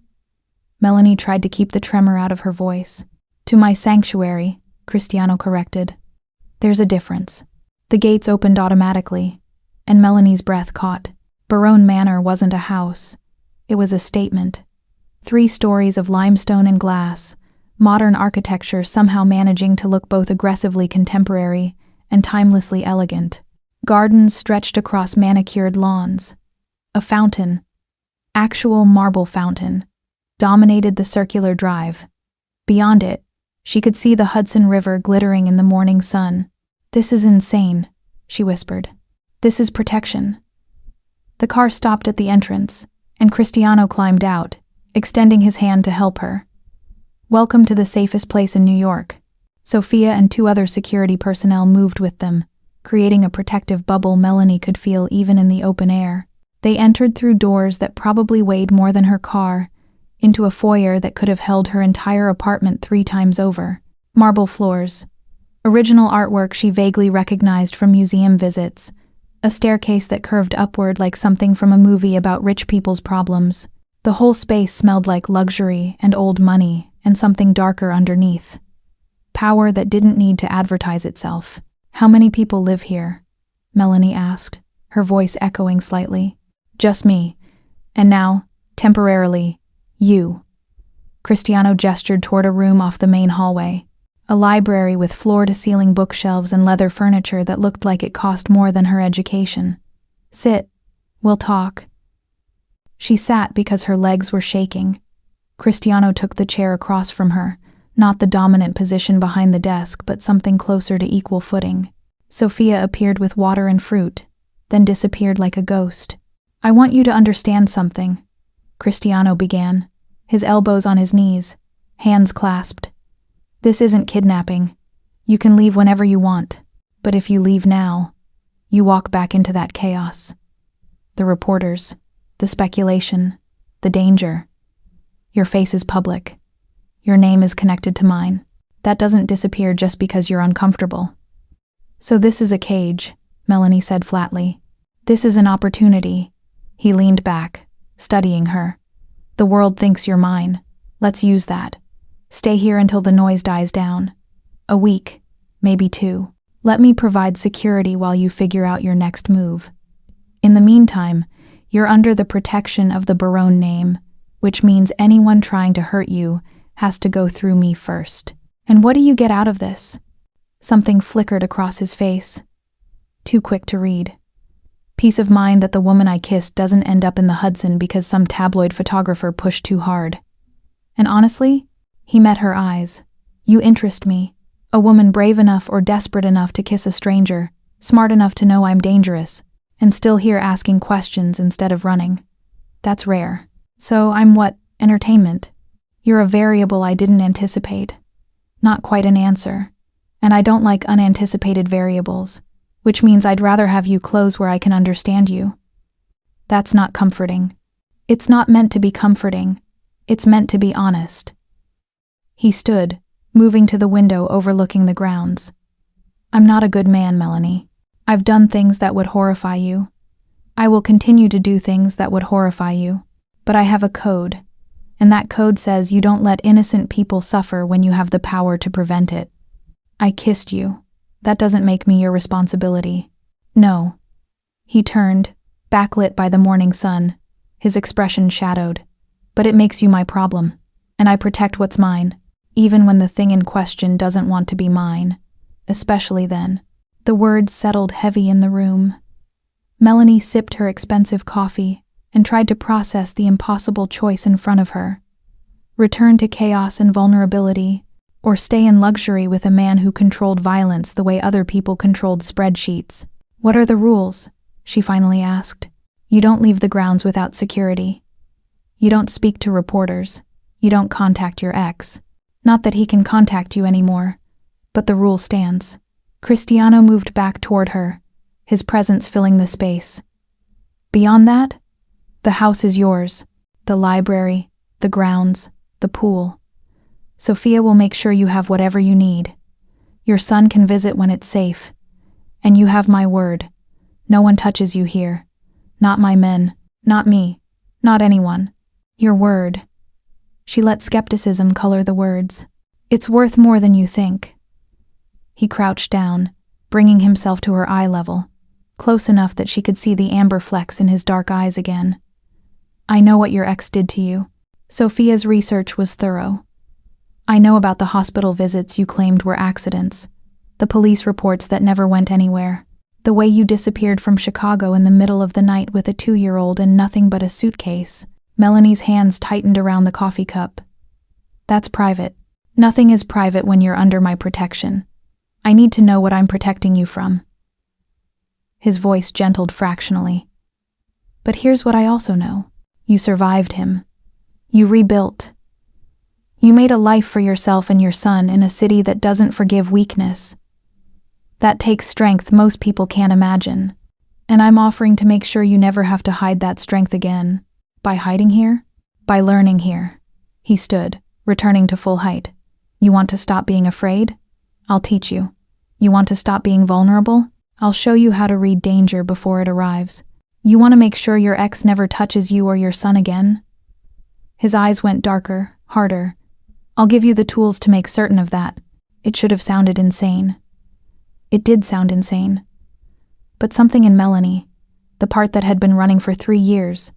Speaker 1: Melanie tried to keep the tremor out of her voice. "To my sanctuary," Cristiano corrected. "There's a difference." The gates opened automatically, and Melanie's breath caught. Barone Manor wasn't a house. It was a statement. 3 stories of limestone and glass, modern architecture somehow managing to look both aggressively contemporary and timelessly elegant. Gardens stretched across manicured lawns. A fountain, actual marble fountain, dominated the circular drive. Beyond it, she could see the Hudson River glittering in the morning sun. "This is insane," she whispered. "This is protection." The car stopped at the entrance, and Cristiano climbed out, extending his hand to help her. "Welcome to the safest place in New York." Sophia and 2 other security personnel moved with them, creating a protective bubble Melanie could feel even in the open air. They entered through doors that probably weighed more than her car, into a foyer that could have held her entire apartment 3 times over. Marble floors. Original artwork she vaguely recognized from museum visits. A staircase that curved upward like something from a movie about rich people's problems. The whole space smelled like luxury and old money and something darker underneath. Power that didn't need to advertise itself. "How many people live here?" Melanie asked, her voice echoing slightly. "Just me. And now, temporarily, you." Cristiano gestured toward a room off the main hallway. A library with floor-to-ceiling bookshelves and leather furniture that looked like it cost more than her education. "Sit. We'll talk." She sat because her legs were shaking. Cristiano took the chair across from her, not the dominant position behind the desk, but something closer to equal footing. Sophia appeared with water and fruit, then disappeared like a ghost. "I want you to understand something," Cristiano began, his elbows on his knees, hands clasped. This isn't kidnapping. You can leave whenever you want, but if you leave now, you walk back into that chaos. The reporters, the speculation, the danger. Your face is public. Your name is connected to mine. That doesn't disappear just because you're uncomfortable. So this is a cage, Melanie said flatly. This is an opportunity. He leaned back, studying her. The world thinks you're mine. Let's use that. Stay here until the noise dies down. A week, maybe 2. Let me provide security while you figure out your next move. In the meantime, you're under the protection of the Barone name, which means anyone trying to hurt you has to go through me first. And what do you get out of this? Something flickered across his face. Too quick to read. Peace of mind that the woman I kissed doesn't end up in the Hudson because some tabloid photographer pushed too hard. And honestly, he met her eyes. You interest me. A woman brave enough or desperate enough to kiss a stranger, smart enough to know I'm dangerous, and still here asking questions instead of running. That's rare. So I'm what? Entertainment. You're a variable I didn't anticipate. Not quite an answer. And I don't like unanticipated variables, which means I'd rather have you close where I can understand you. That's not comforting. It's not meant to be comforting. It's meant to be honest. He stood, moving to the window overlooking the grounds. I'm not a good man, Melanie. I've done things that would horrify you. I will continue to do things that would horrify you. But I have a code, and that code says you don't let innocent people suffer when you have the power to prevent it. I kissed you. That doesn't make me your responsibility. No. He turned, backlit by the morning sun, his expression shadowed. But it makes you my problem, and I protect what's mine, even when the thing in question doesn't want to be mine. Especially then. The words settled heavy in the room. Melanie sipped her expensive coffee and tried to process the impossible choice in front of her. Return to chaos and vulnerability, or stay in luxury with a man who controlled violence the way other people controlled spreadsheets. What are the rules? She finally asked. You don't leave the grounds without security. You don't speak to reporters. You don't contact your ex. Not that he can contact you anymore, but the rule stands. Cristiano moved back toward her, his presence filling the space. Beyond that, the house is yours, the library, the grounds, the pool. Sophia will make sure you have whatever you need. Your son can visit when it's safe. And you have my word. No one touches you here. Not my men, not me, not anyone. Your word. She let skepticism color the words. It's worth more than you think. He crouched down, bringing himself to her eye level, close enough that she could see the amber flecks in his dark eyes again. I know what your ex did to you. Sophia's research was thorough. I know about the hospital visits you claimed were accidents, the police reports that never went anywhere, the way you disappeared from Chicago in the middle of the night with a 2-year-old and nothing but a suitcase. Melanie's hands tightened around the coffee cup. That's private. Nothing is private when you're under my protection. I need to know what I'm protecting you from. His voice gentled fractionally. But here's what I also know. You survived him. You rebuilt. You made a life for yourself and your son in a city that doesn't forgive weakness. That takes strength most people can't imagine. And I'm offering to make sure you never have to hide that strength again. By hiding here? By learning here. He stood, returning to full height. You want to stop being afraid? I'll teach you. You want to stop being vulnerable? I'll show you how to read danger before it arrives. You want to make sure your ex never touches you or your son again? His eyes went darker, harder. I'll give you the tools to make certain of that. It should have sounded insane. It did sound insane. But something in Melanie, the part that had been running for 3 years,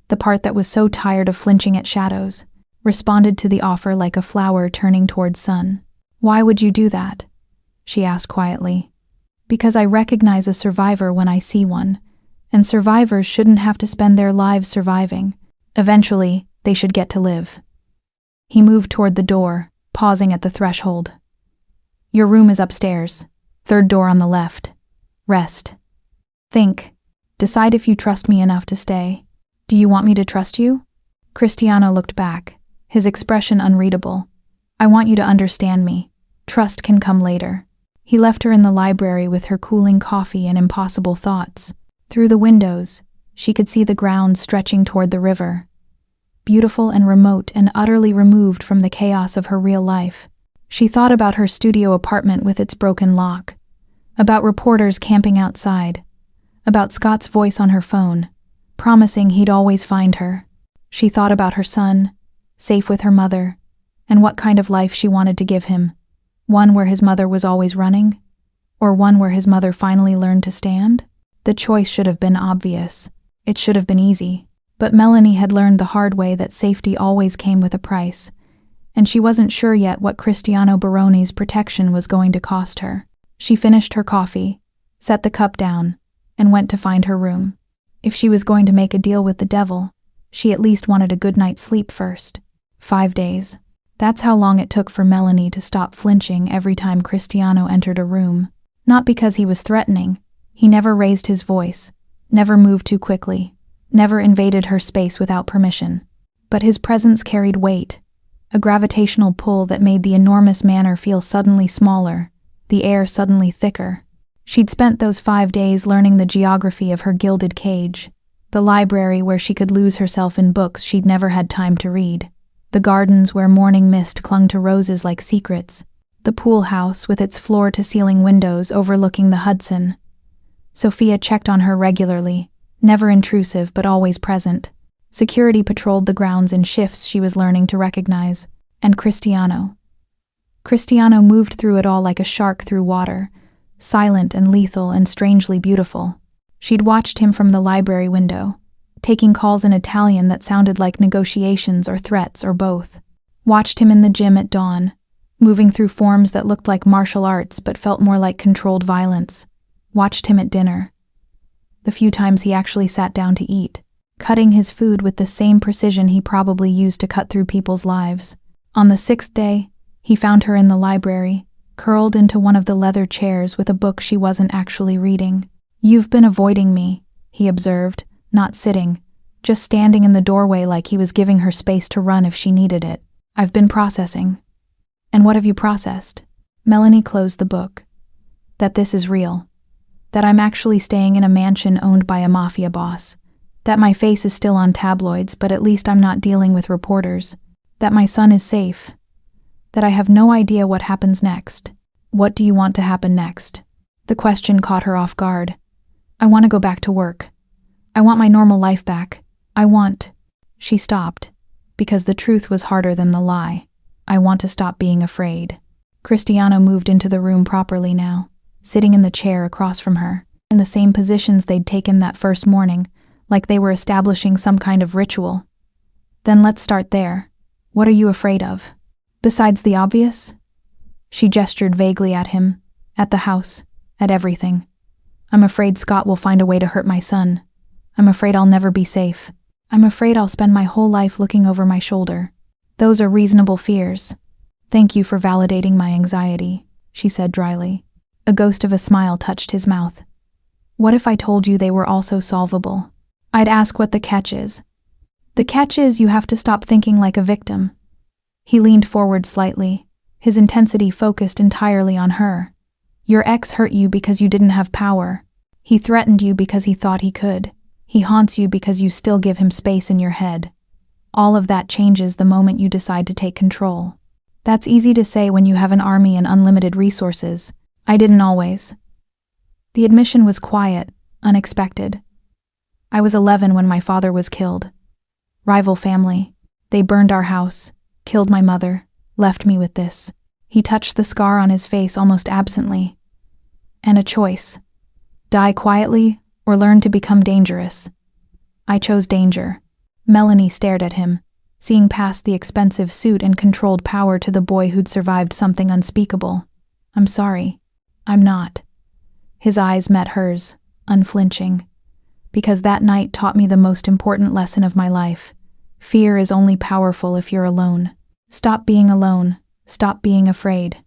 Speaker 1: the part that was so tired of flinching at shadows, responded to the offer like a flower turning towards sun. Why would you do that? She asked quietly. Because I recognize a survivor when I see one, and survivors shouldn't have to spend their lives surviving. Eventually, they should get to live. He moved toward the door, pausing at the threshold. Your room is upstairs, 3rd door on the left. Rest. Think. Decide if you trust me enough to stay. Do you want me to trust you? Cristiano looked back, his expression unreadable. I want you to understand me. Trust can come later. He left her in the library with her cooling coffee and impossible thoughts. Through the windows, she could see the grounds stretching toward the river. Beautiful and remote and utterly removed from the chaos of her real life. She thought about her studio apartment with its broken lock, about reporters camping outside, about Scott's voice on her phone, promising he'd always find her. She thought about her son, safe with her mother, and what kind of life she wanted to give him. One where his mother was always running, or one where his mother finally learned to stand? The choice should have been obvious. It should have been easy. But Melanie had learned the hard way that safety always came with a price, and she wasn't sure yet what Cristiano Barone's protection was going to cost her. She finished her coffee, set the cup down, and went to find her room. If she was going to make a deal with the devil, she at least wanted a good night's sleep first. 5 days. That's how long it took for Melanie to stop flinching every time Cristiano entered a room. Not because he was threatening. He never raised his voice, never moved too quickly, never invaded her space without permission. But his presence carried weight, a gravitational pull that made the enormous manor feel suddenly smaller, the air suddenly thicker. She'd spent those 5 days learning the geography of her gilded cage, the library where she could lose herself in books she'd never had time to read, the gardens where morning mist clung to roses like secrets, the pool house with its floor-to-ceiling windows overlooking the Hudson. Sophia checked on her regularly, never intrusive but always present. Security patrolled the grounds in shifts she was learning to recognize. And Cristiano. Cristiano moved through it all like a shark through water, silent and lethal and strangely beautiful. She'd watched him from the library window, taking calls in Italian that sounded like negotiations or threats or both. Watched him in the gym at dawn, moving through forms that looked like martial arts but felt more like controlled violence. Watched him at dinner, the few times he actually sat down to eat, cutting his food with the same precision he probably used to cut through people's lives. On the 6th day, he found her in the library, curled into one of the leather chairs with a book she wasn't actually reading. "You've been avoiding me," he observed, not sitting, just standing in the doorway like he was giving her space to run if she needed it. "I've been processing." "And what have you processed?" Melanie closed the book. "That this is real. That I'm actually staying in a mansion owned by a mafia boss. That my face is still on tabloids, but at least I'm not dealing with reporters. That my son is safe. That I have no idea what happens next." "What do you want to happen next?" The question caught her off guard. "I want to go back to work. I want my normal life back. I want..." She stopped, because the truth was harder than the lie. "I want to stop being afraid." Cristiano moved into the room properly now, sitting in the chair across from her, in the same positions they'd taken that first morning, like they were establishing some kind of ritual. "Then let's start there. What are you afraid of? Besides the obvious?" She gestured vaguely at him, at the house, at everything. "I'm afraid Scott will find a way to hurt my son. I'm afraid I'll never be safe. I'm afraid I'll spend my whole life looking over my shoulder. Those are reasonable fears. Thank you for validating my anxiety," she said dryly. A ghost of a smile touched his mouth. "What if I told you they were also solvable? I'd ask what the catch is." "The catch is you have to stop thinking like a victim." He leaned forward slightly, his intensity focused entirely on her. "Your ex hurt you because you didn't have power. He threatened you because he thought he could. He haunts you because you still give him space in your head. All of that changes the moment you decide to take control. That's easy to say when you have an army and unlimited resources. I didn't always." The admission was quiet, unexpected. "I was 11 when my father was killed. Rival family. They burned our house, killed my mother, left me with this." He touched the scar on his face almost absently. "And a choice. Die quietly or learn to become dangerous. I chose danger." Melanie stared at him, seeing past the expensive suit and controlled power to the boy who'd survived something unspeakable. "I'm sorry. I'm not." His eyes met hers, unflinching. "Because that night taught me the most important lesson of my life. Fear is only powerful if you're alone. Stop being alone. Stop being afraid."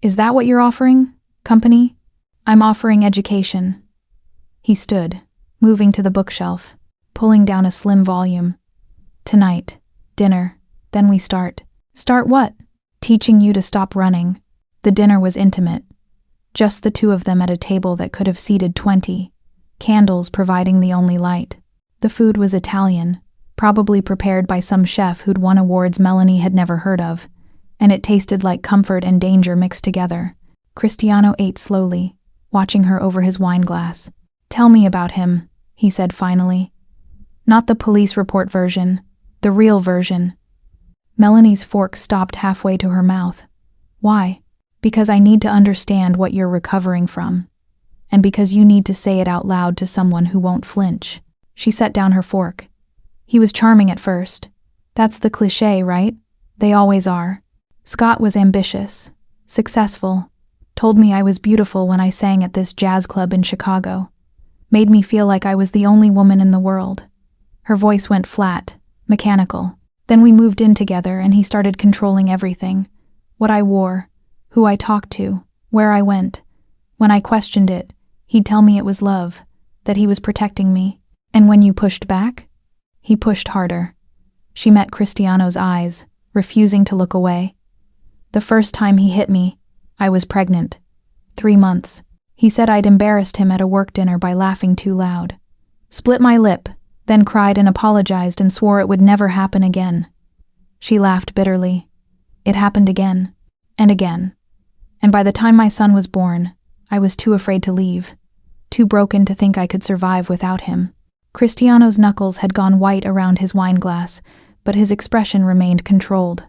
Speaker 1: "Is that what you're offering? Company?" "I'm offering education." He stood, moving to the bookshelf, pulling down a slim volume. Tonight. Dinner. Then we start. Start what? Teaching you to stop running. The dinner was intimate. Just the two of them at a table that could have seated 20. Candles providing the only light. The food was Italian, probably prepared by some chef who'd won awards Melanie had never heard of, and it tasted like comfort and danger mixed together. Cristiano ate slowly, watching her over his wine glass. Tell me about him, he said finally. Not the police report version, the real version. Melanie's fork stopped halfway to her mouth. Why? Because I need to understand what you're recovering from. And because you need to say it out loud to someone who won't flinch. She set down her fork. He was charming at first. That's the cliché, right? They always are. Scott was ambitious, successful, told me I was beautiful when I sang at this jazz club in Chicago. Made me feel like I was the only woman in the world. Her voice went flat, mechanical. Then we moved in together and he started controlling everything. What I wore, who I talked to, where I went. When I questioned it, he'd tell me it was love, that he was protecting me. And when you pushed back? He pushed harder. She met Cristiano's eyes, refusing to look away. The first time he hit me, I was pregnant. 3 months. He said I'd embarrassed him at a work dinner by laughing too loud. Split my lip, then cried and apologized and swore it would never happen again. She laughed bitterly. It happened again, and again. And by the time my son was born, I was too afraid to leave, too broken to think I could survive without him. Cristiano's knuckles had gone white around his wine glass, but his expression remained controlled.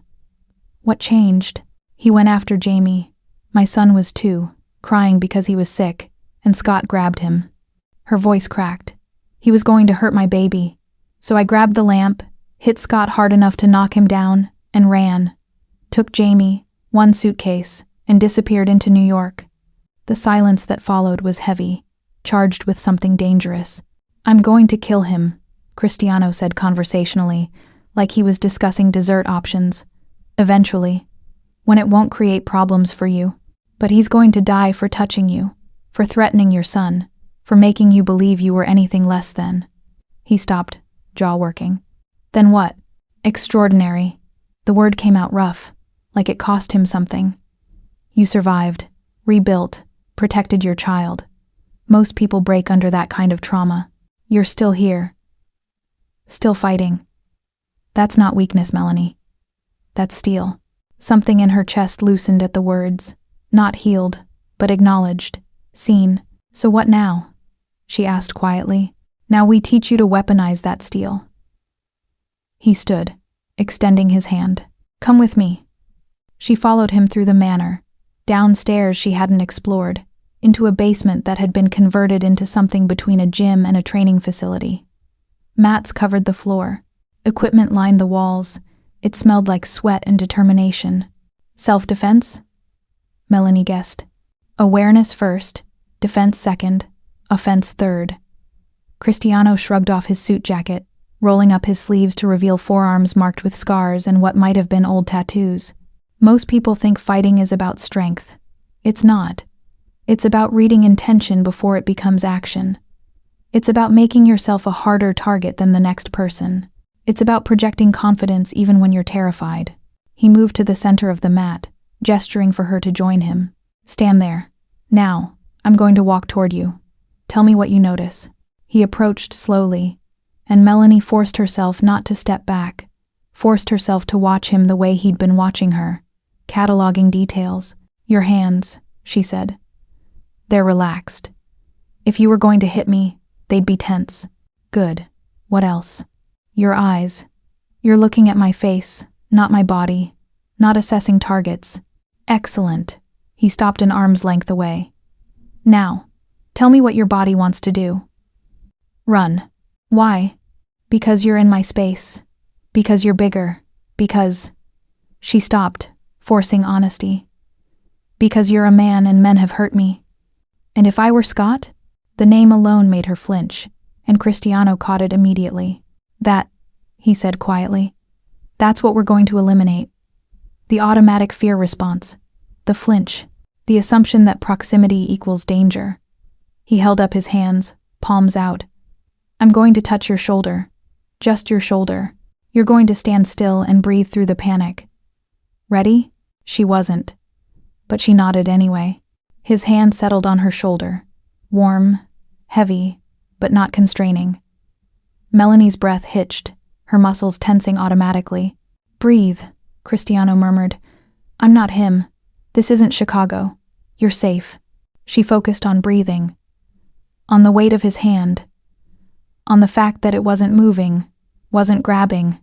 Speaker 1: What changed? He went after Jamie. My son was 2, crying because he was sick, and Scott grabbed him. Her voice cracked. He was going to hurt my baby. So I grabbed the lamp, hit Scott hard enough to knock him down, and ran. Took Jamie, 1 suitcase, and disappeared into New York. The silence that followed was heavy, charged with something dangerous. I'm going to kill him, Cristiano said conversationally, like he was discussing dessert options. Eventually. When it won't create problems for you. But he's going to die for touching you, for threatening your son, for making you believe you were anything less than. He stopped, jaw working. Then what? Extraordinary. The word came out rough, like it cost him something. You survived, rebuilt, protected your child. Most people break under that kind of trauma. You're still here. Still fighting. That's not weakness, Melanie. That's steel. Something in her chest loosened at the words. Not healed, but acknowledged, seen. So what now? She asked quietly. Now we teach you to weaponize that steel. He stood, extending his hand. Come with me. She followed him through the manor, downstairs she hadn't explored, into a basement that had been converted into something between a gym and a training facility. Mats covered the floor. Equipment lined the walls. It smelled like sweat and determination. Self-defense? Melanie guessed. Awareness first, defense second, offense third. Cristiano shrugged off his suit jacket, rolling up his sleeves to reveal forearms marked with scars and what might have been old tattoos. Most people think fighting is about strength. It's not. It's about reading intention before it becomes action. It's about making yourself a harder target than the next person. It's about projecting confidence even when you're terrified. He moved to the center of the mat, gesturing for her to join him. Stand there. Now, I'm going to walk toward you. Tell me what you notice. He approached slowly, and Melanie forced herself not to step back, forced herself to watch him the way he'd been watching her, cataloging details. Your hands, she said. They're relaxed. If you were going to hit me, they'd be tense. Good. What else? Your eyes. You're looking at my face, not my body, not assessing targets. Excellent. He stopped an arm's length away. Now, tell me what your body wants to do. Run. Why? Because you're in my space. Because you're bigger. Because... She stopped, forcing honesty. Because you're a man and men have hurt me. And if I were Scott? The name alone made her flinch, and Cristiano caught it immediately. That, he said quietly. That's what we're going to eliminate. The automatic fear response. The flinch. The assumption that proximity equals danger. He held up his hands, palms out. I'm going to touch your shoulder. Just your shoulder. You're going to stand still and breathe through the panic. Ready? She wasn't. But she nodded anyway. His hand settled on her shoulder. Warm, heavy, but not constraining. Melanie's breath hitched, her muscles tensing automatically. Breathe, Cristiano murmured. I'm not him. This isn't Chicago. You're safe. She focused on breathing. On the weight of his hand. On the fact that it wasn't moving, wasn't grabbing,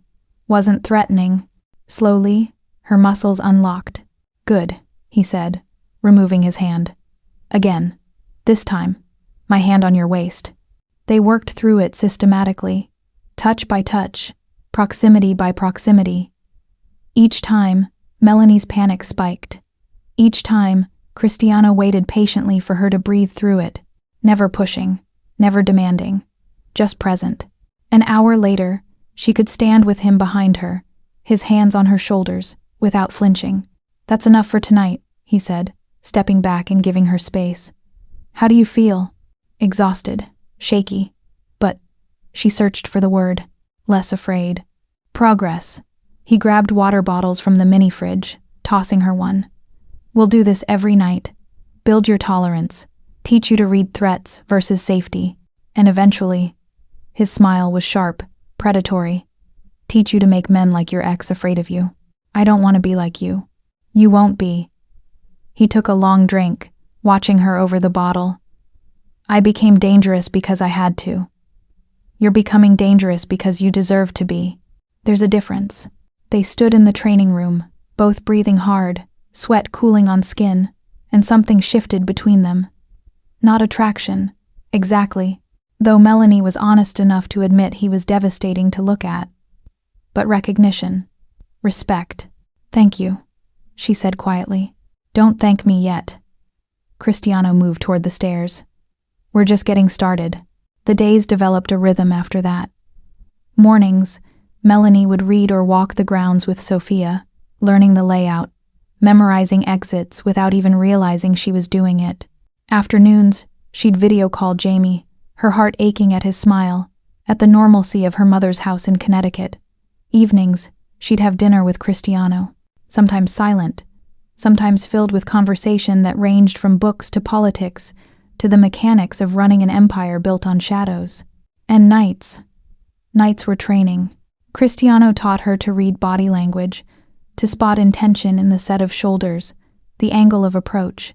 Speaker 1: wasn't threatening. Slowly, her muscles unlocked. Good, he said, removing his hand. Again. This time, my hand on your waist. They worked through it systematically, touch by touch, proximity by proximity. Each time, Melanie's panic spiked. Each time, Cristiano waited patiently for her to breathe through it, never pushing, never demanding, just present. An hour later, she could stand with him behind her, his hands on her shoulders, without flinching. That's enough for tonight, he said, stepping back and giving her space. How do you feel? Exhausted, shaky, but she searched for the word, less afraid. Progress. He grabbed water bottles from the mini fridge, tossing her one. We'll do this every night. Build your tolerance. Teach you to read threats versus safety. And eventually, his smile was sharp, predatory. Teach you to make men like your ex afraid of you. I don't want to be like you. You won't be. He took a long drink, watching her over the bottle. I became dangerous because I had to. You're becoming dangerous because you deserve to be. There's a difference. They stood in the training room, both breathing hard, sweat cooling on skin, and something shifted between them. Not attraction, exactly, though Melanie was honest enough to admit he was devastating to look at. But recognition. Respect. Thank you, she said quietly. Don't thank me yet. Cristiano moved toward the stairs. We're just getting started. The days developed a rhythm after that. Mornings, Melanie would read or walk the grounds with Sophia, learning the layout, memorizing exits without even realizing she was doing it. Afternoons, she'd video call Jamie, her heart aching at his smile, at the normalcy of her mother's house in Connecticut. Evenings, she'd have dinner with Cristiano, sometimes silent, sometimes filled with conversation that ranged from books to politics, to the mechanics of running an empire built on shadows. And nights. Nights were training. Cristiano taught her to read body language, to spot intention in the set of shoulders, the angle of approach.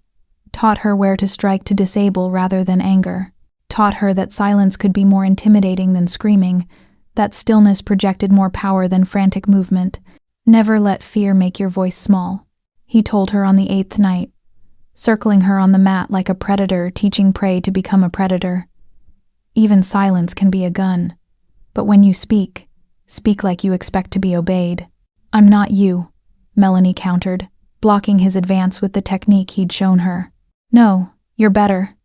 Speaker 1: Taught her where to strike to disable rather than anger. Taught her that silence could be more intimidating than screaming, that stillness projected more power than frantic movement. Never let fear make your voice small, he told her on the 8th night, circling her on the mat like a predator teaching prey to become a predator. Even silence can be a gun, but when you speak like you expect to be obeyed. I'm not you, Melanie countered, blocking his advance with the technique he'd shown her. No, you're better.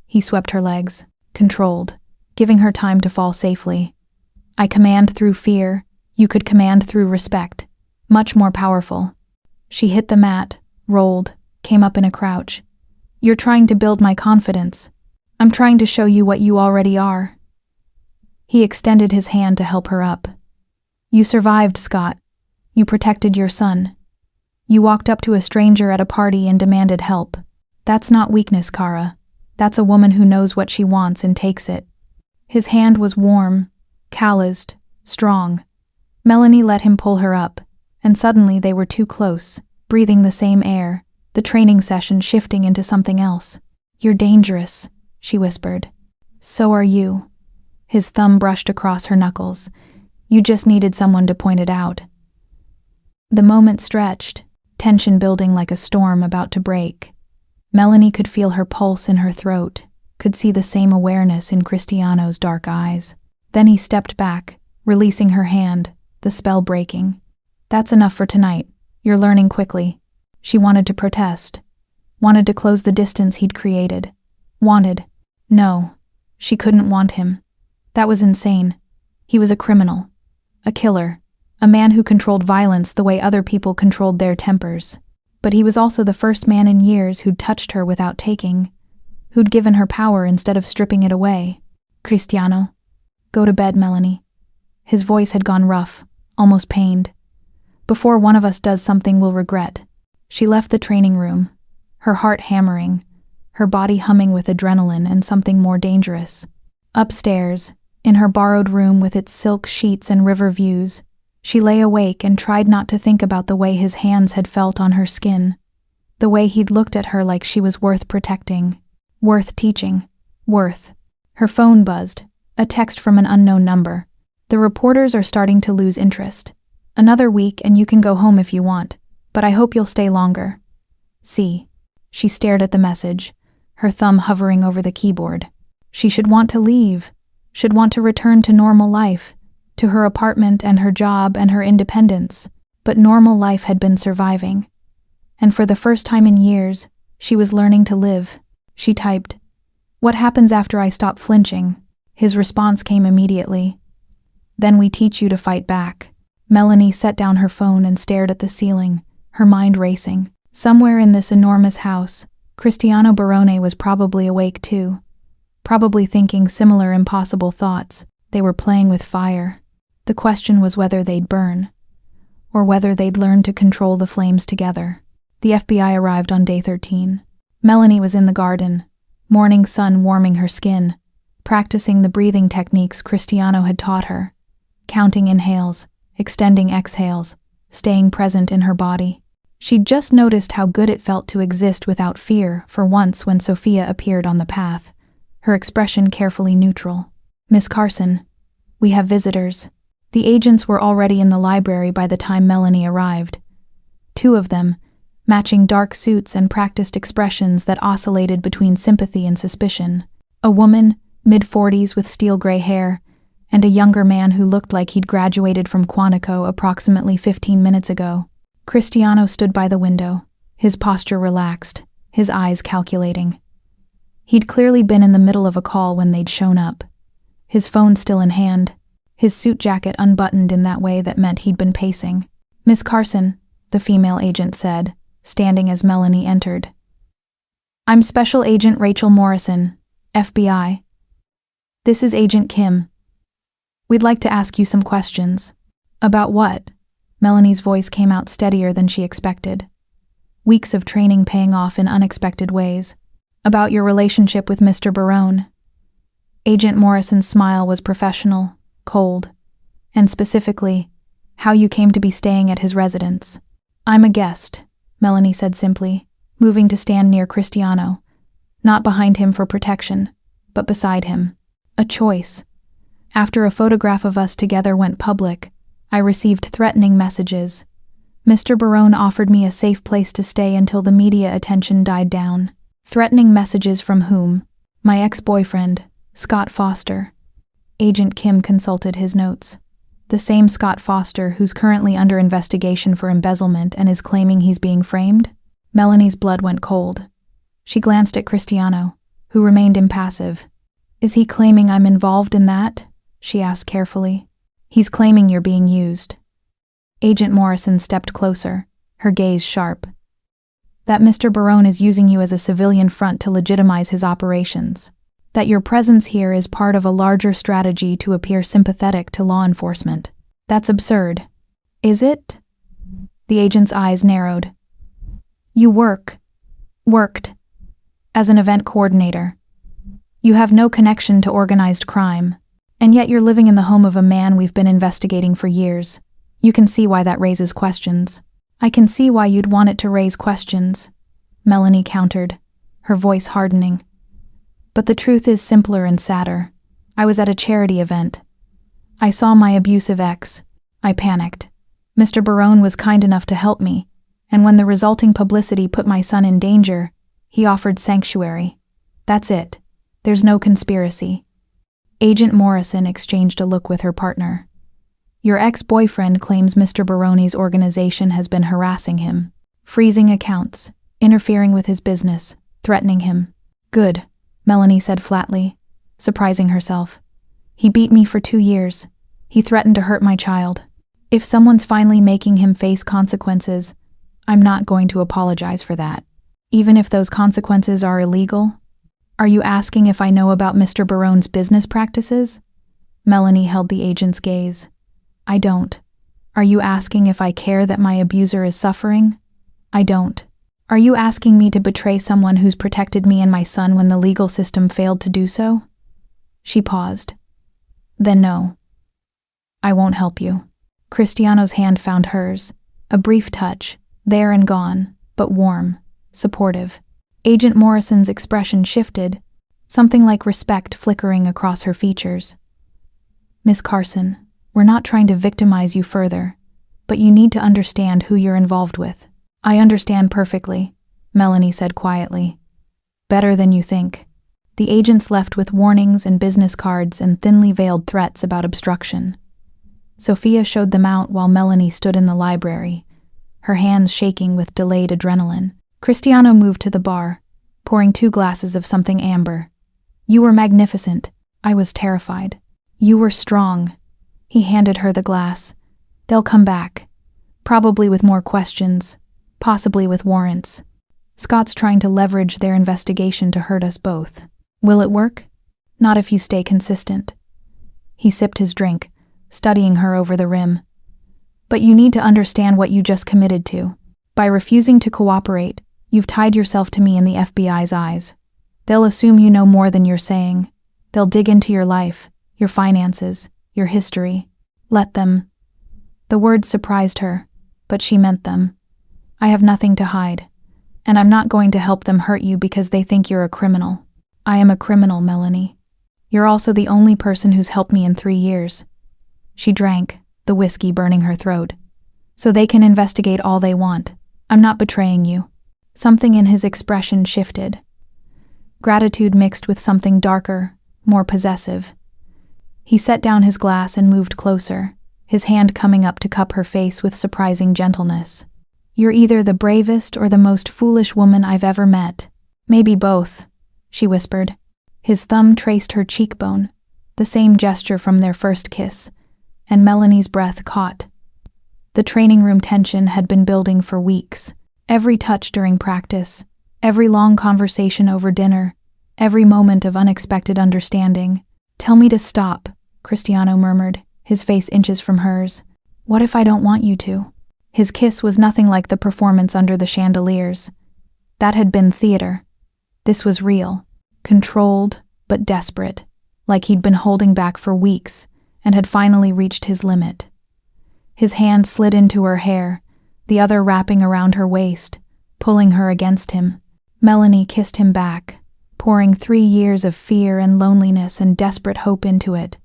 Speaker 1: He swept her legs, controlled, giving her time to fall safely. I command through fear, you could command through respect. Much more powerful. She hit the mat, rolled, came up in a crouch. You're trying to build my confidence. I'm trying to show you what you already are. He extended his hand to help her up. You survived, Scott. You protected your son. You walked up to a stranger at a party and demanded help. That's not weakness, Kara. That's a woman who knows what she wants and takes it. His hand was warm, calloused, strong. Melanie let him pull her up, and suddenly they were too close, breathing the same air, the training session shifting into something else. You're dangerous, she whispered. So are you. His thumb brushed across her knuckles. You just needed someone to point it out. The moment stretched, tension building like a storm about to break. Melanie could feel her pulse in her throat, could see the same awareness in Cristiano's dark eyes. Then he stepped back, releasing her hand, the spell breaking. That's enough for tonight. You're learning quickly. She wanted to protest. Wanted to close the distance he'd created. No, she couldn't want him. That was insane. He was a criminal. A killer. A man who controlled violence the way other people controlled their tempers. But he was also the first man in years who'd touched her without taking, who'd given her power instead of stripping it away. Cristiano. Go to bed, Melanie. His voice had gone rough, almost pained. "Before one of us does something we'll regret." She left the training room, her heart hammering, her body humming with adrenaline and something more dangerous. Upstairs, in her borrowed room with its silk sheets and river views, she lay awake and tried not to think about the way his hands had felt on her skin, the way he'd looked at her like she was worth protecting, worth teaching, worth. Her phone buzzed, a text from an unknown number. "The reporters are starting to lose interest. Another week and you can go home if you want, but I hope you'll stay longer. See." She stared at the message, her thumb hovering over the keyboard. She should want to leave, should want to return to normal life, to her apartment and her job and her independence, but normal life had been surviving. And for the first time in years, she was learning to live. She typed, "What happens after I stop flinching?" His response came immediately. "Then we teach you to fight back." Melanie set down her phone and stared at the ceiling, her mind racing. Somewhere in this enormous house, Cristiano Barone was probably awake too, probably thinking similar impossible thoughts. They were playing with fire. The question was whether they'd burn, or whether they'd learn to control the flames together. The FBI arrived on day 13. Melanie was in the garden, morning sun warming her skin, practicing the breathing techniques Cristiano had taught her, counting inhales, extending exhales, staying present in her body. She'd just noticed how good it felt to exist without fear for once when Sophia appeared on the path, her expression carefully neutral. "Miss Carson, we have visitors." The agents were already in the library by the time Melanie arrived. Two of them, matching dark suits and practiced expressions that oscillated between sympathy and suspicion. A woman, mid-40s with steel gray hair, and a younger man who looked like he'd graduated from Quantico approximately 15 minutes ago. Cristiano stood by the window, his posture relaxed, his eyes calculating. He'd clearly been in the middle of a call when they'd shown up, his phone still in hand, his suit jacket unbuttoned in that way that meant he'd been pacing. "Miss Carson," the female agent said, standing as Melanie entered. "I'm Special Agent Rachel Morrison, FBI. This is Agent Kim. We'd like to ask you some questions." "About what?" Melanie's voice came out steadier than she expected. Weeks of training paying off in unexpected ways. "About your relationship with Mr. Barone." Agent Morrison's smile was professional, cold, and specifically, how you came to be staying at his residence. "I'm a guest," Melanie said simply, moving to stand near Cristiano, not behind him for protection, but beside him. "A choice. After a photograph of us together went public, I received threatening messages. Mr. Barone offered me a safe place to stay until the media attention died down." "Threatening messages from whom?" "My ex-boyfriend, Scott Foster." Agent Kim consulted his notes. "The same Scott Foster who's currently under investigation for embezzlement and is claiming he's being framed?" Melanie's blood went cold. She glanced at Cristiano, who remained impassive. "Is he claiming I'm involved in that?" she asked carefully. "He's claiming you're being used." Agent Morrison stepped closer, her gaze sharp. "That Mr. Barone is using you as a civilian front to legitimize his operations. That your presence here is part of a larger strategy to appear sympathetic to law enforcement. That's absurd." "Is it?" The agent's eyes narrowed. "You worked, as an event coordinator. You have no connection to organized crime. And yet you're living in the home of a man we've been investigating for years. You can see why that raises questions." "I can see why you'd want it to raise questions," Melanie countered, her voice hardening. "But the truth is simpler and sadder. I was at a charity event. I saw my abusive ex. I panicked. Mr. Barone was kind enough to help me, and when the resulting publicity put my son in danger, he offered sanctuary. That's it. There's no conspiracy." Agent Morrison exchanged a look with her partner. "Your ex-boyfriend claims Mr. Barone's organization has been harassing him, freezing accounts, interfering with his business, threatening him." "Good," Melanie said flatly, surprising herself. "He beat me for 2 years. He threatened to hurt my child. If someone's finally making him face consequences, I'm not going to apologize for that. Even if those consequences are illegal." "Are you asking if I know about Mr. Barone's business practices?" Melanie held the agent's gaze. I don't. Are you asking if I care that my abuser is suffering? I don't. Are you asking me to betray someone who's protected me and my son when the legal system failed to do so? She paused. Then no. I won't help you. Cristiano's hand found hers. A brief touch, there and gone, but warm, supportive. Agent Morrison's expression shifted, something like respect flickering across her features. Miss Carson, we're not trying to victimize you further, but you need to understand who you're involved with. I understand perfectly, Melanie said quietly. Better than you think. The agents left with warnings and business cards and thinly veiled threats about obstruction. Sophia showed them out while Melanie stood in the library, her hands shaking with delayed adrenaline. Cristiano moved to the bar, pouring 2 glasses of something amber. You were magnificent. I was terrified. You were strong. He handed her the glass. They'll come back. Probably with more questions. Possibly with warrants. Scott's trying to leverage their investigation to hurt us both. Will it work? Not if you stay consistent. He sipped his drink, studying her over the rim. But you need to understand what you just committed to. By refusing to cooperate, you've tied yourself to me in the FBI's eyes. They'll assume you know more than you're saying. They'll dig into your life, your finances, your history. Let them. The words surprised her, but she meant them. I have nothing to hide, and I'm not going to help them hurt you because they think you're a criminal. I am a criminal, Melanie. You're also the only person who's helped me in 3 years. She drank, the whiskey burning her throat. So they can investigate all they want. I'm not betraying you. Something in his expression shifted. Gratitude mixed with something darker, more possessive. He set down his glass and moved closer, his hand coming up to cup her face with surprising gentleness. You're either the bravest or the most foolish woman I've ever met. Maybe both, she whispered. His thumb traced her cheekbone, the same gesture from their first kiss, and Melanie's breath caught. The training room tension had been building for weeks. Every touch during practice, every long conversation over dinner, every moment of unexpected understanding. Tell me to stop, Cristiano murmured, his face inches from hers. What if I don't want you to? His kiss was nothing like the performance under the chandeliers. That had been theater. This was real, controlled, but desperate, like he'd been holding back for weeks and had finally reached his limit. His hand slid into her hair, the other wrapping around her waist, pulling her against him. Melanie kissed him back, pouring 3 years of fear and loneliness and desperate hope into it.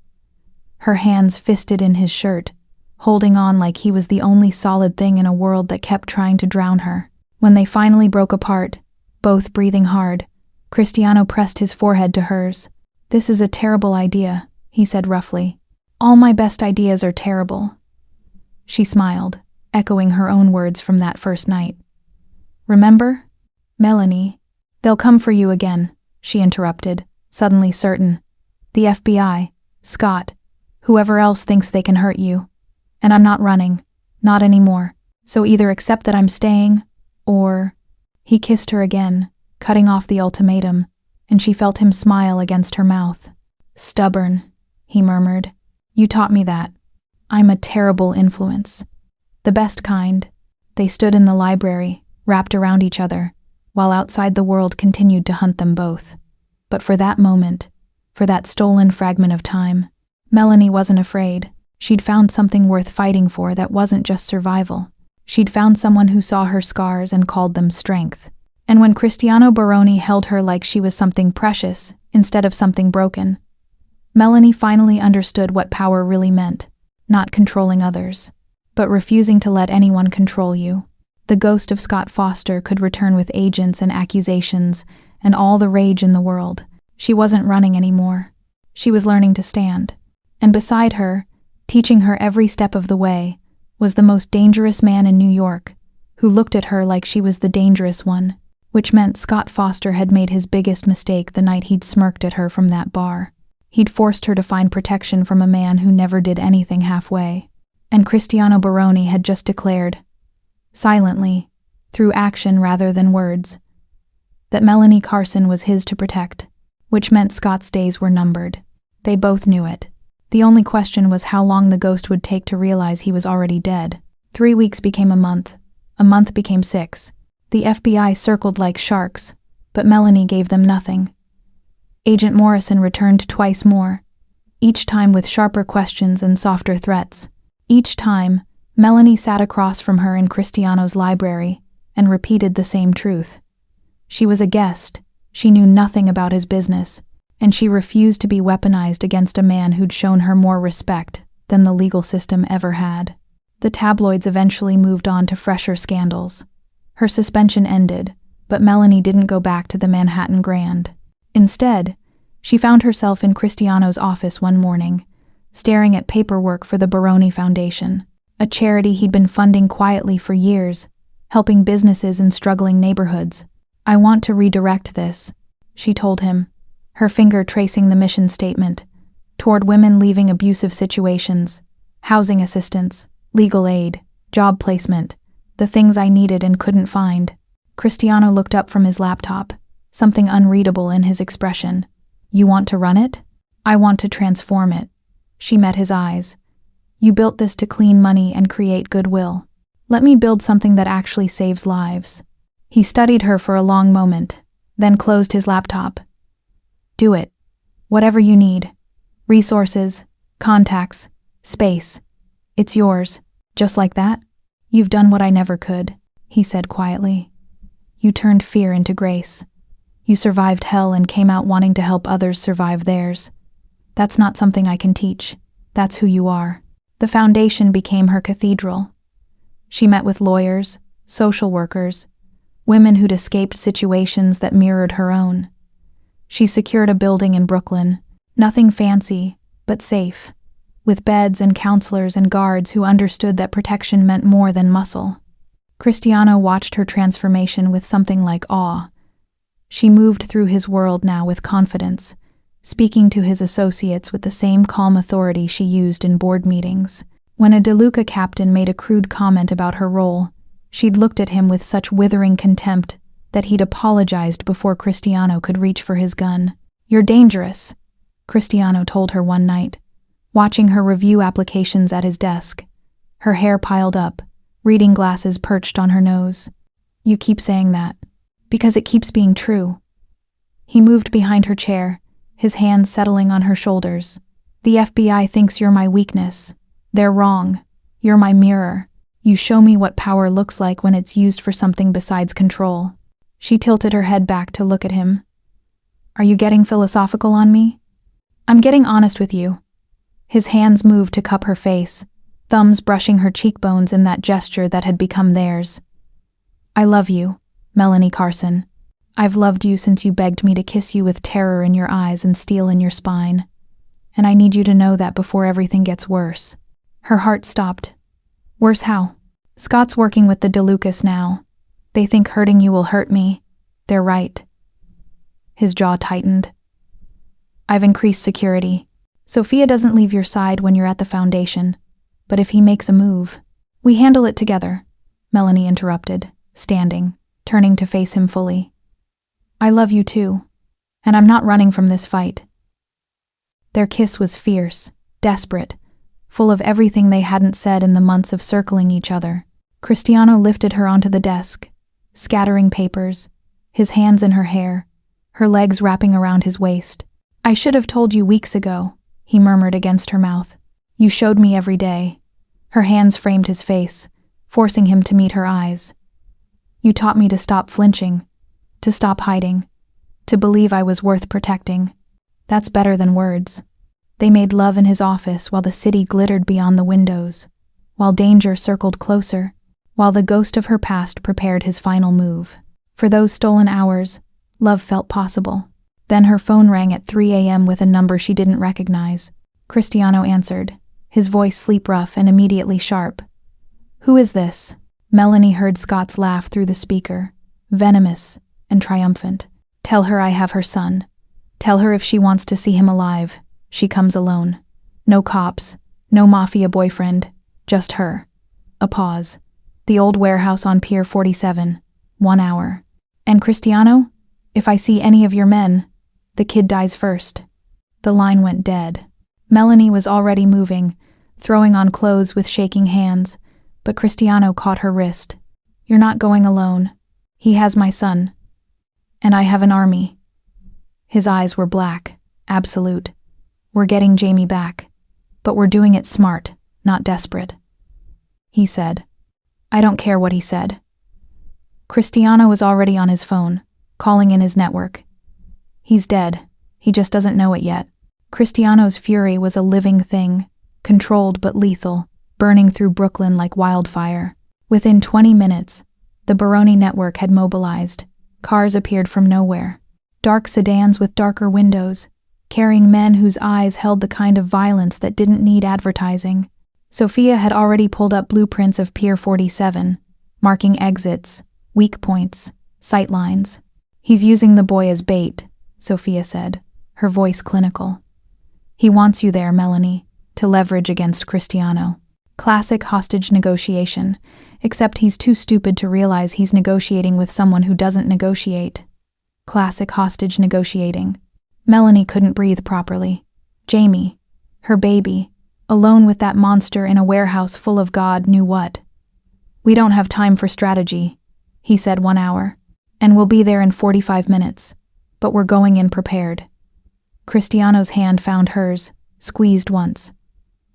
Speaker 1: Her hands fisted in his shirt, holding on like he was the only solid thing in a world that kept trying to drown her. When they finally broke apart, both breathing hard, Cristiano pressed his forehead to hers. This is a terrible idea, he said roughly. All my best ideas are terrible. She smiled, echoing her own words from that first night. Remember? Melanie. They'll come for you again, she interrupted, suddenly certain. The FBI, Scott, whoever else thinks they can hurt you. And I'm not running, not anymore. So either accept that I'm staying, or... He kissed her again, cutting off the ultimatum, and she felt him smile against her mouth. Stubborn, he murmured. You taught me that. I'm a terrible influence. The best kind. They stood in the library, wrapped around each other, while outside the world continued to hunt them both. But for that moment, for that stolen fragment of time, Melanie wasn't afraid. She'd found something worth fighting for that wasn't just survival. She'd found someone who saw her scars and called them strength. And when Cristiano Barone held her like she was something precious instead of something broken, Melanie finally understood what power really meant. Not controlling others, but refusing to let anyone control you. The ghost of Scott Foster could return with agents and accusations and all the rage in the world. She wasn't running anymore. She was learning to stand. And beside her, teaching her every step of the way, was the most dangerous man in New York, who looked at her like she was the dangerous one, which meant Scott Foster had made his biggest mistake the night he'd smirked at her from that bar. He'd forced her to find protection from a man who never did anything halfway. And Cristiano Barone had just declared, silently, through action rather than words, that Melanie Carson was his to protect, which meant Scott's days were numbered. They both knew it. The only question was how long the ghost would take to realize he was already dead. 3 weeks became a month became 6. The FBI circled like sharks, but Melanie gave them nothing. Agent Morrison returned twice more, each time with sharper questions and softer threats. Each time, Melanie sat across from her in Cristiano's library and repeated the same truth. She was a guest, she knew nothing about his business, and she refused to be weaponized against a man who'd shown her more respect than the legal system ever had. The tabloids eventually moved on to fresher scandals. Her suspension ended, but Melanie didn't go back to the Manhattan Grand. Instead, she found herself in Cristiano's office one morning, staring at paperwork for the Barone Foundation, a charity he'd been funding quietly for years, helping businesses in struggling neighborhoods. "I want to redirect this," she told him, her finger tracing the mission statement, "toward women leaving abusive situations, housing assistance, legal aid, job placement, the things I needed and couldn't find." Cristiano looked up from his laptop, something unreadable in his expression. "You want to run it?" "I want to transform it." She met his eyes. "You built this to clean money and create goodwill. Let me build something that actually saves lives." He studied her for a long moment, then closed his laptop. "Do it. Whatever you need. Resources, contacts, space. It's yours." "Just like that?" "You've done what I never could," he said quietly. "You turned fear into grace. You survived hell and came out wanting to help others survive theirs. That's not something I can teach. That's who you are." The foundation became her cathedral. She met with lawyers, social workers, women who'd escaped situations that mirrored her own. She secured a building in Brooklyn, nothing fancy, but safe, with beds and counselors and guards who understood that protection meant more than muscle. Cristiano watched her transformation with something like awe. She moved through his world now with confidence, speaking to his associates with the same calm authority she used in board meetings. When a DeLuca captain made a crude comment about her role, she'd looked at him with such withering contempt that he'd apologized before Cristiano could reach for his gun. "You're dangerous," Cristiano told her one night, watching her review applications at his desk, her hair piled up, reading glasses perched on her nose. "You keep saying that." "Because it keeps being true." He moved behind her chair, his hands settling on her shoulders. "The FBI thinks you're my weakness. They're wrong. You're my mirror. You show me what power looks like when it's used for something besides control." She tilted her head back to look at him. "Are you getting philosophical on me?" "I'm getting honest with you." His hands moved to cup her face, thumbs brushing her cheekbones in that gesture that had become theirs. "I love you, Melanie Carson. I've loved you since you begged me to kiss you with terror in your eyes and steel in your spine. And I need you to know that before everything gets worse." Her heart stopped. "Worse how?" "Scott's working with the DeLucas now. They think hurting you will hurt me. They're right." His jaw tightened. "I've increased security. Sophia doesn't leave your side when you're at the foundation. But if he makes a move..." "We handle it together," Melanie interrupted, standing, turning to face him fully. "I love you too, and I'm not running from this fight." Their kiss was fierce, desperate, full of everything they hadn't said in the months of circling each other. Cristiano lifted her onto the desk, scattering papers, his hands in her hair, her legs wrapping around his waist. "I should have told you weeks ago," he murmured against her mouth. "You showed me every day." Her hands framed his face, forcing him to meet her eyes. "You taught me to stop flinching, to stop hiding, to believe I was worth protecting. That's better than words." They made love in his office while the city glittered beyond the windows, while danger circled closer, while the ghost of her past prepared his final move. For those stolen hours, love felt possible. Then her phone rang at 3 a.m. with a number she didn't recognize. Cristiano answered, his voice sleep-rough and immediately sharp. "Who is this?" Melanie heard Scott's laugh through the speaker, venomous and triumphant. "Tell her I have her son. Tell her if she wants to see him alive, she comes alone. No cops, no mafia boyfriend, just her." A pause. "The old warehouse on Pier 47, 1 hour. And Cristiano, if I see any of your men, the kid dies first." The line went dead. Melanie was already moving, throwing on clothes with shaking hands, but Cristiano caught her wrist. "You're not going alone. He has my son. And I have an army." His eyes were black, absolute. "We're getting Jamie back. But we're doing it smart, not desperate," he said. I don't care what he said. Cristiano was already on his phone, calling in his network. He's dead. He just doesn't know it yet. Cristiano's fury was a living thing, controlled but lethal, burning through Brooklyn like wildfire. Within 20 minutes, the Barone network had mobilized. Cars appeared from nowhere. Dark sedans with darker windows, carrying men whose eyes held the kind of violence that didn't need advertising. Sophia had already pulled up blueprints of Pier 47, marking exits, weak points, sight lines. "He's using the boy as bait," Sophia said, her voice clinical. "He wants you there, Melanie, to leverage against Cristiano." Classic hostage negotiation, except he's too stupid to realize he's negotiating with someone who doesn't negotiate. Classic hostage negotiating. Melanie couldn't breathe properly. Jamie, her baby, alone with that monster in a warehouse full of God knew what. "We don't have time for strategy," he said 1 hour, "and we'll be there in 45 minutes, but we're going in prepared." Cristiano's hand found hers, squeezed once.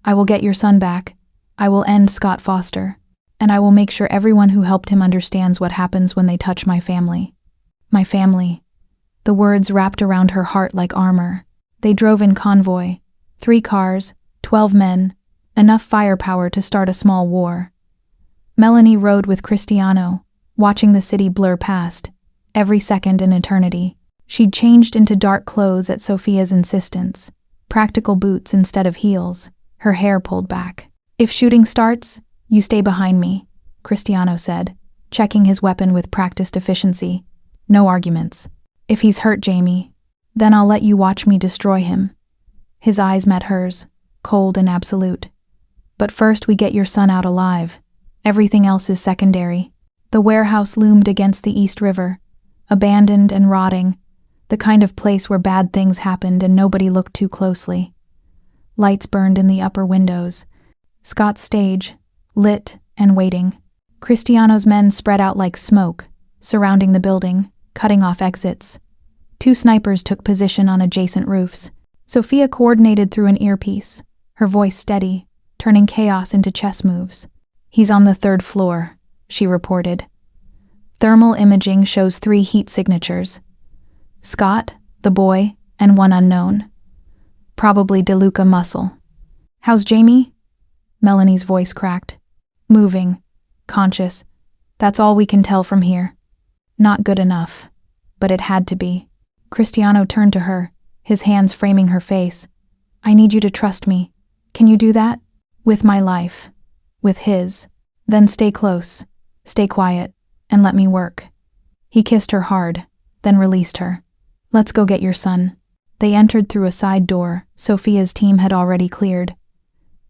Speaker 1: "I will get your son back. I will end Scott Foster. And I will make sure everyone who helped him understands what happens when they touch my family. My family." The words wrapped around her heart like armor. They drove in convoy. 3 cars, 12 men, enough firepower to start a small war. Melanie rode with Cristiano, watching the city blur past, every second an eternity. She'd changed into dark clothes at Sophia's insistence, practical boots instead of heels, her hair pulled back. "If shooting starts, you stay behind me," Cristiano said, checking his weapon with practiced efficiency. "No arguments. If he's hurt Jamie, then I'll let you watch me destroy him." His eyes met hers, cold and absolute. "But first we get your son out alive. Everything else is secondary." The warehouse loomed against the East River, abandoned and rotting, the kind of place where bad things happened and nobody looked too closely. Lights burned in the upper windows. Scott's stage, lit and waiting. Cristiano's men spread out like smoke, surrounding the building, cutting off exits. 2 snipers took position on adjacent roofs. Sophia coordinated through an earpiece, her voice steady, turning chaos into chess moves. "He's on the 3rd floor," she reported. Thermal imaging shows 3 heat signatures. Scott, the boy, and 1 unknown. Probably DeLuca muscle. "How's Jamie?" Melanie's voice cracked. "Moving. Conscious. That's all we can tell from here." Not good enough. But it had to be. Cristiano turned to her, his hands framing her face. "I need you to trust me. Can you do that?" "With my life. With his. Then stay close. Stay quiet. And let me work." He kissed her hard, then released her. "Let's go get your son." They entered through a side door Sophia's team had already cleared.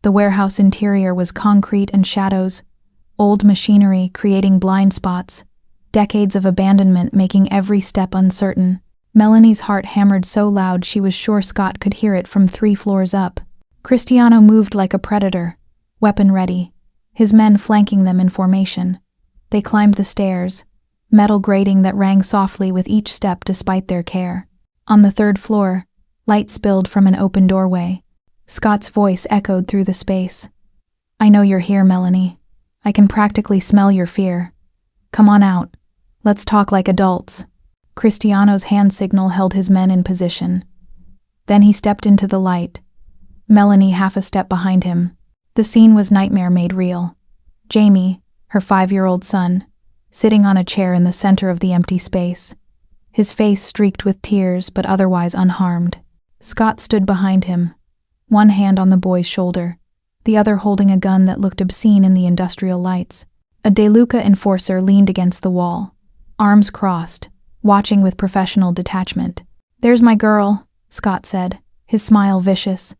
Speaker 1: The warehouse interior was concrete and shadows, old machinery creating blind spots, decades of abandonment making every step uncertain. Melanie's heart hammered so loud she was sure Scott could hear it from 3 floors up. Cristiano moved like a predator, weapon ready, his men flanking them in formation. They climbed the stairs, metal grating that rang softly with each step despite their care. On the 3rd floor, light spilled from an open doorway. Scott's voice echoed through the space. "I know you're here, Melanie. I can practically smell your fear. Come on out. Let's talk like adults." Cristiano's hand signal held his men in position. Then he stepped into the light, Melanie half a step behind him. The scene was nightmare made real. Jamie, her 5-year-old son, sitting on a chair in the center of the empty space, his face streaked with tears but otherwise unharmed. Scott stood behind him, one hand on the boy's shoulder, the other holding a gun that looked obscene in the industrial lights. A DeLuca enforcer leaned against the wall, arms crossed, watching with professional detachment. "There's my girl," Scott said, his smile vicious.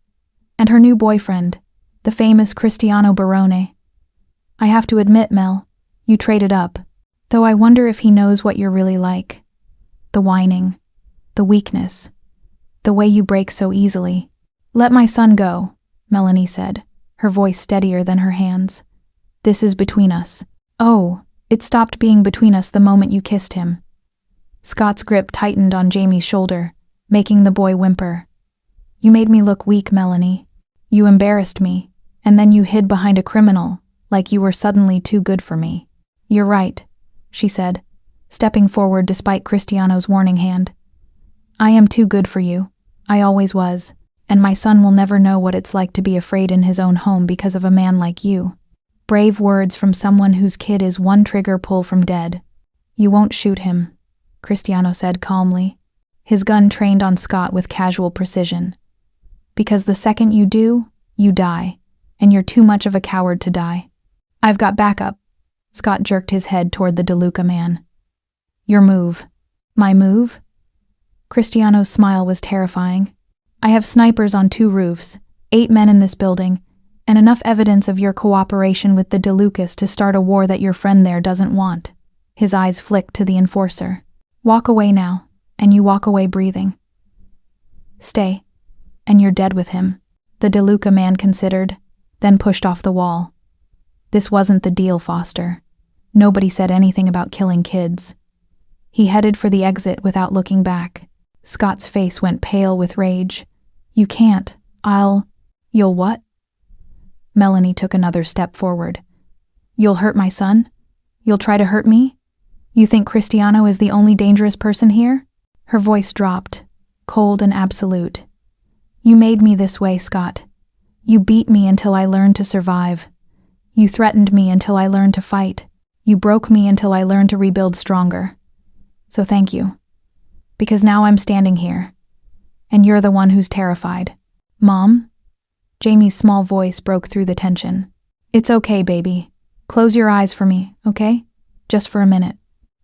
Speaker 1: "And her new boyfriend, the famous Cristiano Barone. I have to admit, Mel, you traded up. Though I wonder if he knows what you're really like. The whining, the weakness, the way you break so easily." Let my son go, Melanie said, her voice steadier than her hands. This is between us. Oh, it stopped being between us the moment you kissed him. Scott's grip tightened on Jamie's shoulder, making the boy whimper. You made me look weak, Melanie. You embarrassed me, and then you hid behind a criminal, like you were suddenly too good for me. You're right, she said, stepping forward despite Cristiano's warning hand. I am too good for you. I always was, and my son will never know what it's like to be afraid in his own home because of a man like you. Brave words from someone whose kid is one trigger pull from dead. You won't shoot him, Cristiano said calmly, his gun trained on Scott with casual precision. Because the second you do, you die, and you're too much of a coward to die. I've got backup. Scott jerked his head toward the DeLuca man. Your move. My move? Cristiano's smile was terrifying. I have snipers on 2 roofs, 8 men in this building, and enough evidence of your cooperation with the DeLucas to start a war that your friend there doesn't want. His eyes flicked to the enforcer. Walk away now, and you walk away breathing. Stay, and you're dead with him, the DeLuca man considered, then pushed off the wall. This wasn't the deal, Foster. Nobody said anything about killing kids. He headed for the exit without looking back. Scott's face went pale with rage. You can't. You'll what? Melanie took another step forward. You'll hurt my son? You'll try to hurt me? You think Cristiano is the only dangerous person here? Her voice dropped, cold and absolute. You made me this way, Scott. You beat me until I learned to survive. You threatened me until I learned to fight. You broke me until I learned to rebuild stronger. So thank you. Because now I'm standing here. And you're the one who's terrified. Mom? Jamie's small voice broke through the tension. It's okay, baby. Close your eyes for me, okay? Just for a minute.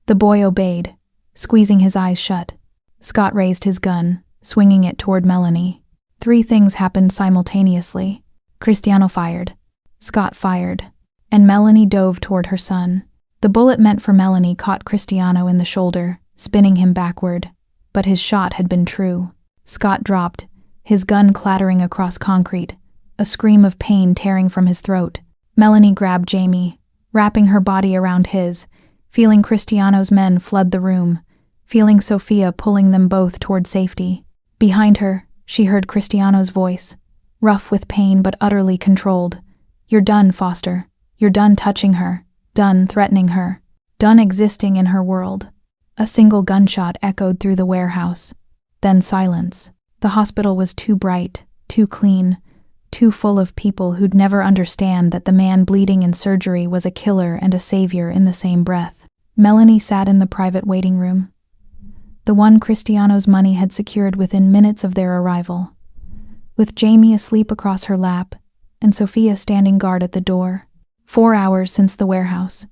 Speaker 1: The boy obeyed, squeezing his eyes shut. Scott raised his gun, swinging it toward Melanie. 3 things happened simultaneously. Cristiano fired. Scott fired. And Melanie dove toward her son. The bullet meant for Melanie caught Cristiano in the shoulder, spinning him backward. But his shot had been true. Scott dropped, his gun clattering across concrete, a scream of pain tearing from his throat. Melanie grabbed Jamie, wrapping her body around his, feeling Cristiano's men flood the room, feeling Sophia pulling them both toward safety. Behind her, she heard Cristiano's voice, rough with pain but utterly controlled. You're done, Foster. You're done touching her, done threatening her, done existing in her world. A single gunshot echoed through the warehouse. Then silence. The hospital was too bright, too clean, too full of people who'd never understand that the man bleeding in surgery was a killer and a savior in the same breath. Melanie sat in the private waiting room, the one Cristiano's money had secured within minutes of their arrival, with Jamie asleep across her lap and Sophia standing guard at the door. 4 hours since the warehouse.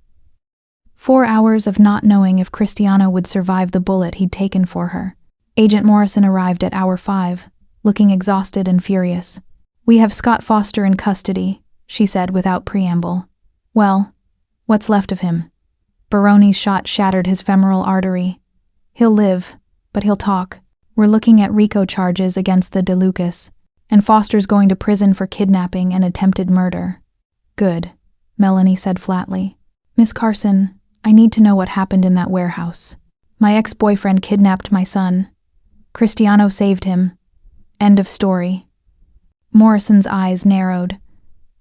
Speaker 1: 4 hours of not knowing if Cristiano would survive the bullet he'd taken for her. Agent Morrison arrived at hour 5, looking exhausted and furious. We have Scott Foster in custody, she said without preamble. Well, what's left of him? Barone's shot shattered his femoral artery. He'll live, but he'll talk. We're looking at RICO charges against the DeLucas, and Foster's going to prison for kidnapping and attempted murder. Good, Melanie said flatly. Miss Carson, I need to know what happened in that warehouse. My ex-boyfriend kidnapped my son. Cristiano saved him. End of story. Morrison's eyes narrowed.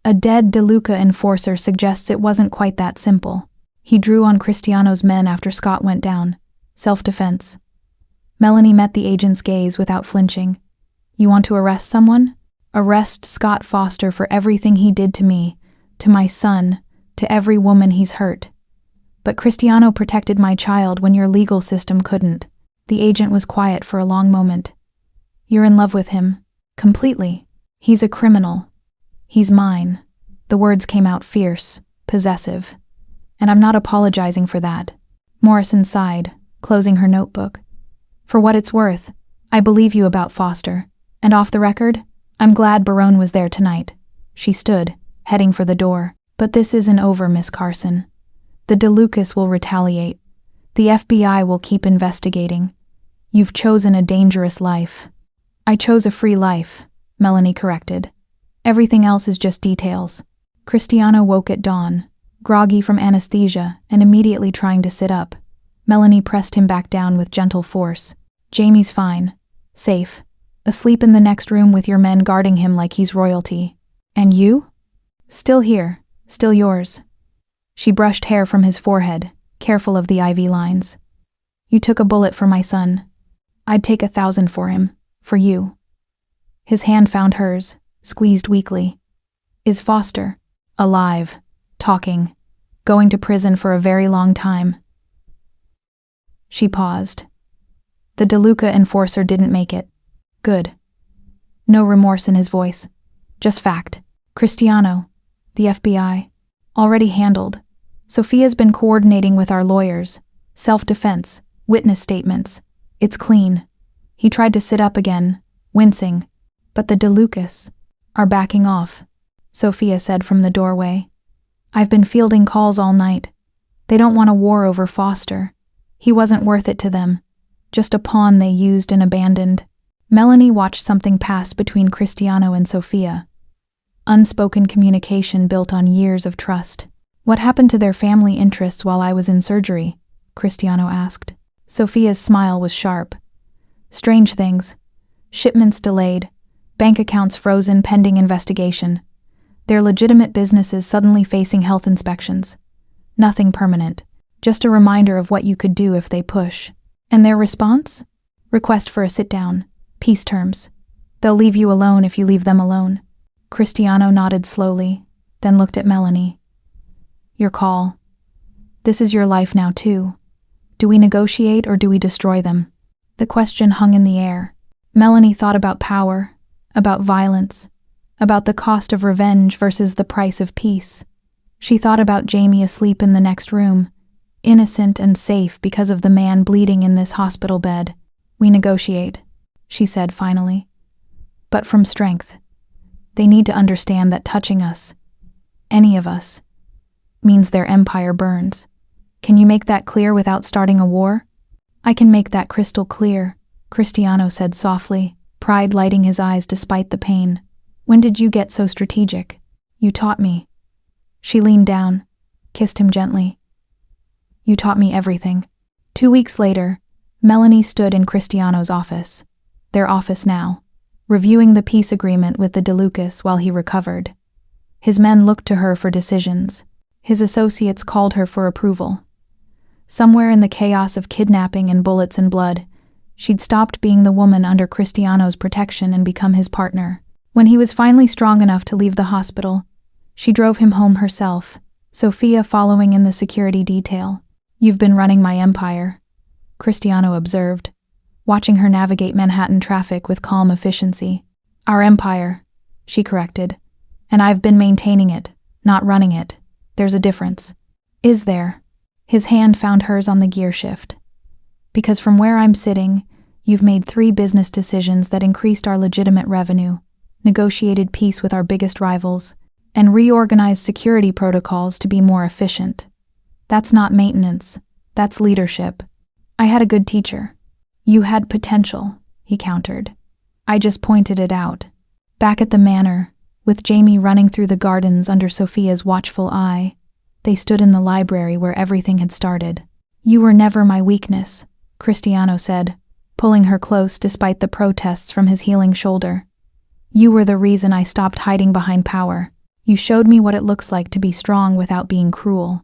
Speaker 1: A dead DeLuca enforcer suggests it wasn't quite that simple. He drew on Cristiano's men after Scott went down. Self-defense. Melanie met the agent's gaze without flinching. You want to arrest someone? Arrest Scott Foster for everything he did to me, to my son, to every woman he's hurt. But Cristiano protected my child when your legal system couldn't. The agent was quiet for a long moment. You're in love with him. Completely. He's a criminal. He's mine. The words came out fierce, possessive. And I'm not apologizing for that. Morrison sighed, closing her notebook. For what it's worth, I believe you about Foster. And off the record, I'm glad Barone was there tonight. She stood, heading for the door. But this isn't over, Miss Carson. The DeLucas will retaliate. The FBI will keep investigating. You've chosen a dangerous life. I chose a free life, Melanie corrected. Everything else is just details. Cristiano woke at dawn, groggy from anesthesia and immediately trying to sit up. Melanie pressed him back down with gentle force. Jamie's fine. Safe. Asleep in the next room with your men guarding him like he's royalty. And you? Still here. Still yours. She brushed hair from his forehead, careful of the IV lines. You took a bullet for my son. I'd take 1,000 for him. For you. His hand found hers, squeezed weakly. Is Foster alive, talking, going to prison for a very long time? She paused. The DeLuca enforcer didn't make it. Good. No remorse in his voice. Just fact. Cristiano, the FBI, already handled. Sophia's been coordinating with our lawyers. Self-defense, witness statements. It's clean. He tried to sit up again, wincing. But the DeLucas are backing off, Sophia said from the doorway. I've been fielding calls all night. They don't want a war over Foster. He wasn't worth it to them. Just a pawn they used and abandoned. Melanie watched something pass between Cristiano and Sophia. Unspoken communication built on years of trust. What happened to their family interests while I was in surgery? Cristiano asked. Sophia's smile was sharp. Strange things. Shipments delayed. Bank accounts frozen pending investigation. Their legitimate businesses suddenly facing health inspections. Nothing permanent. Just a reminder of what you could do if they push. And their response? Request for a sit-down. Peace terms. They'll leave you alone if you leave them alone. Cristiano nodded slowly, then looked at Melanie. Your call. This is your life now too. Do we negotiate or do we destroy them? The question hung in the air. Melanie thought about power, about violence, about the cost of revenge versus the price of peace. She thought about Jamie asleep in the next room, innocent and safe because of the man bleeding in this hospital bed. We negotiate, she said finally. But from strength. They need to understand that touching us, any of us, means their empire burns. Can you make that clear without starting a war? I can make that crystal clear, Cristiano said softly, pride lighting his eyes despite the pain. When did you get so strategic? You taught me. She leaned down, kissed him gently. You taught me everything. 2 weeks later, Melanie stood in Cristiano's office, their office now, reviewing the peace agreement with the DeLucas while he recovered. His men looked to her for decisions. His associates called her for approval. Somewhere in the chaos of kidnapping and bullets and blood, she'd stopped being the woman under Cristiano's protection and become his partner. When he was finally strong enough to leave the hospital, she drove him home herself, Sophia following in the security detail. You've been running my empire, Cristiano observed, watching her navigate Manhattan traffic with calm efficiency. Our empire, she corrected, and I've been maintaining it, not running it. There's a difference. Is there? His hand found hers on the gear shift. Because from where I'm sitting, you've made 3 business decisions that increased our legitimate revenue, negotiated peace with our biggest rivals, and reorganized security protocols to be more efficient. That's not maintenance. That's leadership. I had a good teacher. You had potential, he countered. I just pointed it out. Back at the manor, with Jamie running through the gardens under Sophia's watchful eye, they stood in the library where everything had started. You were never my weakness, Cristiano said, pulling her close despite the protests from his healing shoulder. You were the reason I stopped hiding behind power. You showed me what it looks like to be strong without being cruel,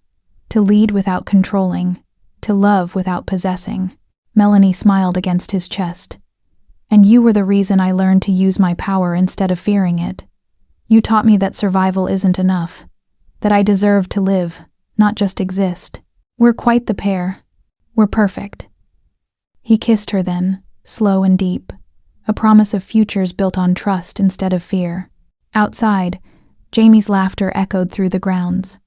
Speaker 1: to lead without controlling, to love without possessing. Melanie smiled against his chest. And you were the reason I learned to use my power instead of fearing it. You taught me that survival isn't enough, that I deserve to live, not just exist. We're quite the pair. We're perfect. He kissed her then, slow and deep, a promise of futures built on trust instead of fear. Outside, Jamie's laughter echoed through the grounds.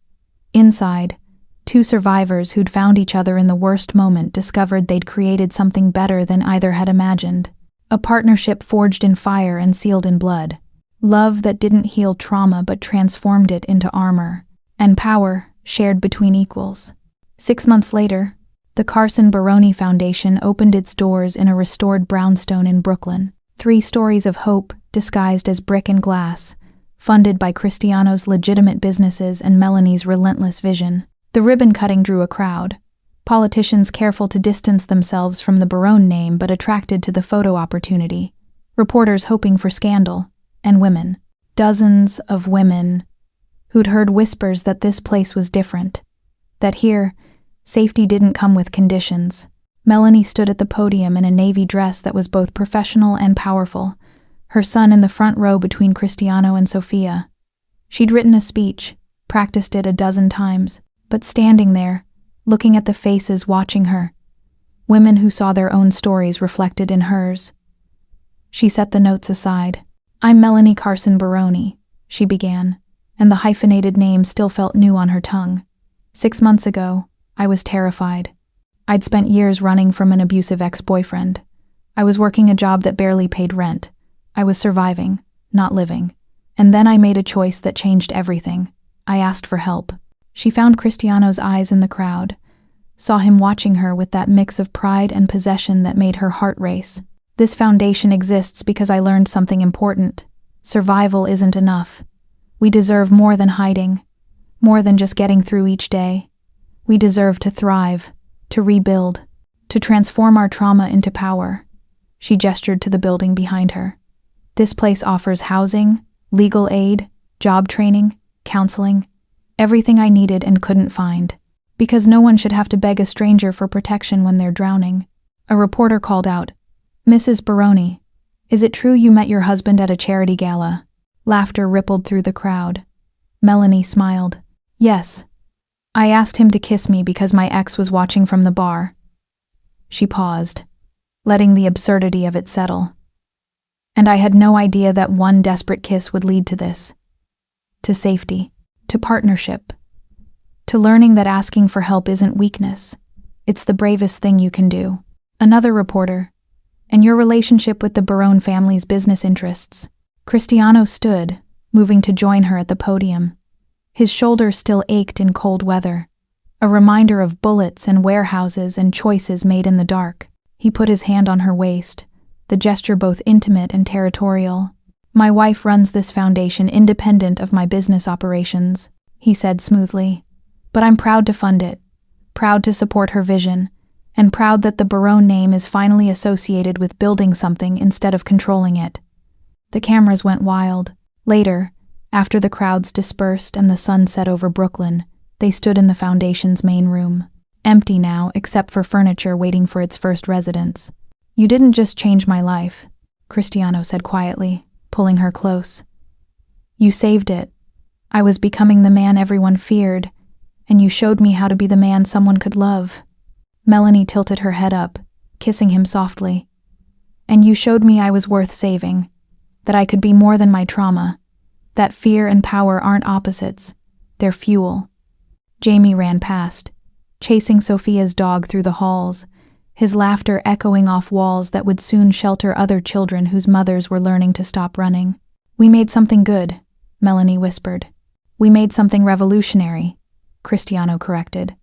Speaker 1: Inside, 2 survivors who'd found each other in the worst moment discovered they'd created something better than either had imagined. A partnership forged in fire and sealed in blood. Love that didn't heal trauma but transformed it into armor. And power shared between equals. 6 months later, the Barone Foundation opened its doors in a restored brownstone in Brooklyn. 3 stories of hope disguised as brick and glass, funded by Cristiano's legitimate businesses and Melanie's relentless vision. The ribbon-cutting drew a crowd. Politicians careful to distance themselves from the Barone name but attracted to the photo opportunity. Reporters hoping for scandal. And women. Dozens of women who'd heard whispers that this place was different. That here, safety didn't come with conditions. Melanie stood at the podium in a navy dress that was both professional and powerful, her son in the front row between Cristiano and Sofia. She'd written a speech, practiced it a dozen times, but standing there, looking at the faces watching her, women who saw their own stories reflected in hers. She set the notes aside. "I'm Melanie Carson Barone," she began, and the hyphenated name still felt new on her tongue. 6 months ago, I was terrified. I'd spent years running from an abusive ex-boyfriend. I was working a job that barely paid rent. I was surviving, not living. And then I made a choice that changed everything. I asked for help. She found Cristiano's eyes in the crowd, saw him watching her with that mix of pride and possession that made her heart race. "This foundation exists because I learned something important. Survival isn't enough. We deserve more than hiding, more than just getting through each day. We deserve to thrive, to rebuild, to transform our trauma into power." She gestured to the building behind her. "This place offers housing, legal aid, job training, counseling, everything I needed and couldn't find. Because no one should have to beg a stranger for protection when they're drowning." A reporter called out, "Mrs. Barone, is it true you met your husband at a charity gala?" Laughter rippled through the crowd. Melanie smiled. "Yes. I asked him to kiss me because my ex was watching from the bar." She paused, letting the absurdity of it settle. "And I had no idea that one desperate kiss would lead to this. To safety, to partnership, to learning that asking for help isn't weakness. It's the bravest thing you can do." Another reporter, "And your relationship with the Barone family's business interests?" Cristiano stood, moving to join her at the podium. His shoulders still ached in cold weather, a reminder of bullets and warehouses and choices made in the dark. He put his hand on her waist, the gesture both intimate and territorial. "My wife runs this foundation independent of my business operations," he said smoothly. "But I'm proud to fund it, proud to support her vision, and proud that the Barone name is finally associated with building something instead of controlling it." The cameras went wild. Later, after the crowds dispersed and the sun set over Brooklyn, they stood in the foundation's main room, empty now except for furniture waiting for its first residents. "You didn't just change my life," Cristiano said quietly, pulling her close. "You saved it. I was becoming the man everyone feared, and you showed me how to be the man someone could love." Melanie tilted her head up, kissing him softly. "And you showed me I was worth saving, that I could be more than my trauma, that fear and power aren't opposites, they're fuel." Jamie ran past, chasing Sophia's dog through the halls, his laughter echoing off walls that would soon shelter other children whose mothers were learning to stop running. "We made something good," Melanie whispered. "We made something revolutionary," Cristiano corrected.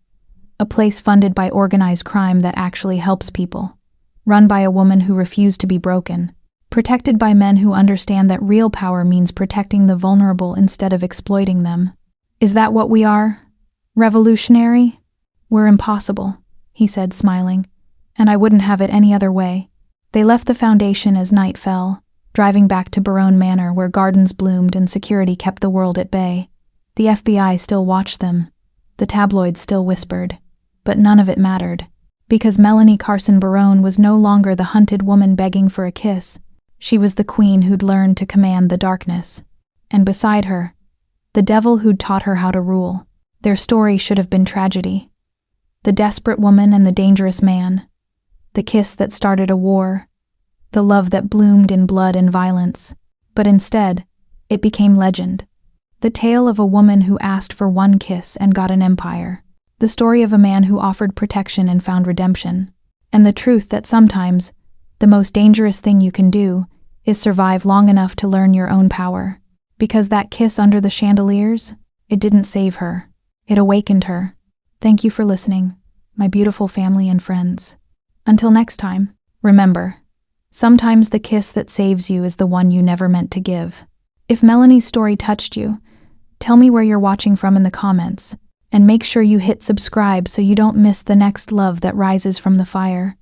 Speaker 1: "A place funded by organized crime that actually helps people, run by a woman who refused to be broken, protected by men who understand that real power means protecting the vulnerable instead of exploiting them." "Is that what we are? Revolutionary?" "We're impossible," he said, smiling, "and I wouldn't have it any other way." They left the foundation as night fell, driving back to Barone Manor where gardens bloomed and security kept the world at bay. The FBI still watched them. The tabloids still whispered. But none of it mattered, because Melanie Carson Barone was no longer the hunted woman begging for a kiss. She was the queen who'd learned to command the darkness. And beside her, the devil who'd taught her how to rule. Their story should have been tragedy. The desperate woman and the dangerous man. The kiss that started a war. The love that bloomed in blood and violence. But instead, it became legend. The tale of a woman who asked for one kiss and got an empire. The story of a man who offered protection and found redemption. And the truth that sometimes, the most dangerous thing you can do is survive long enough to learn your own power. Because that kiss under the chandeliers, it didn't save her. It awakened her. Thank you for listening, my beautiful family and friends. Until next time, remember, Sometimes the kiss that saves you is the one you never meant to give. If Melanie's story touched you, tell me where you're watching from in the comments, and make sure you hit subscribe so you don't miss the next love that rises from the fire.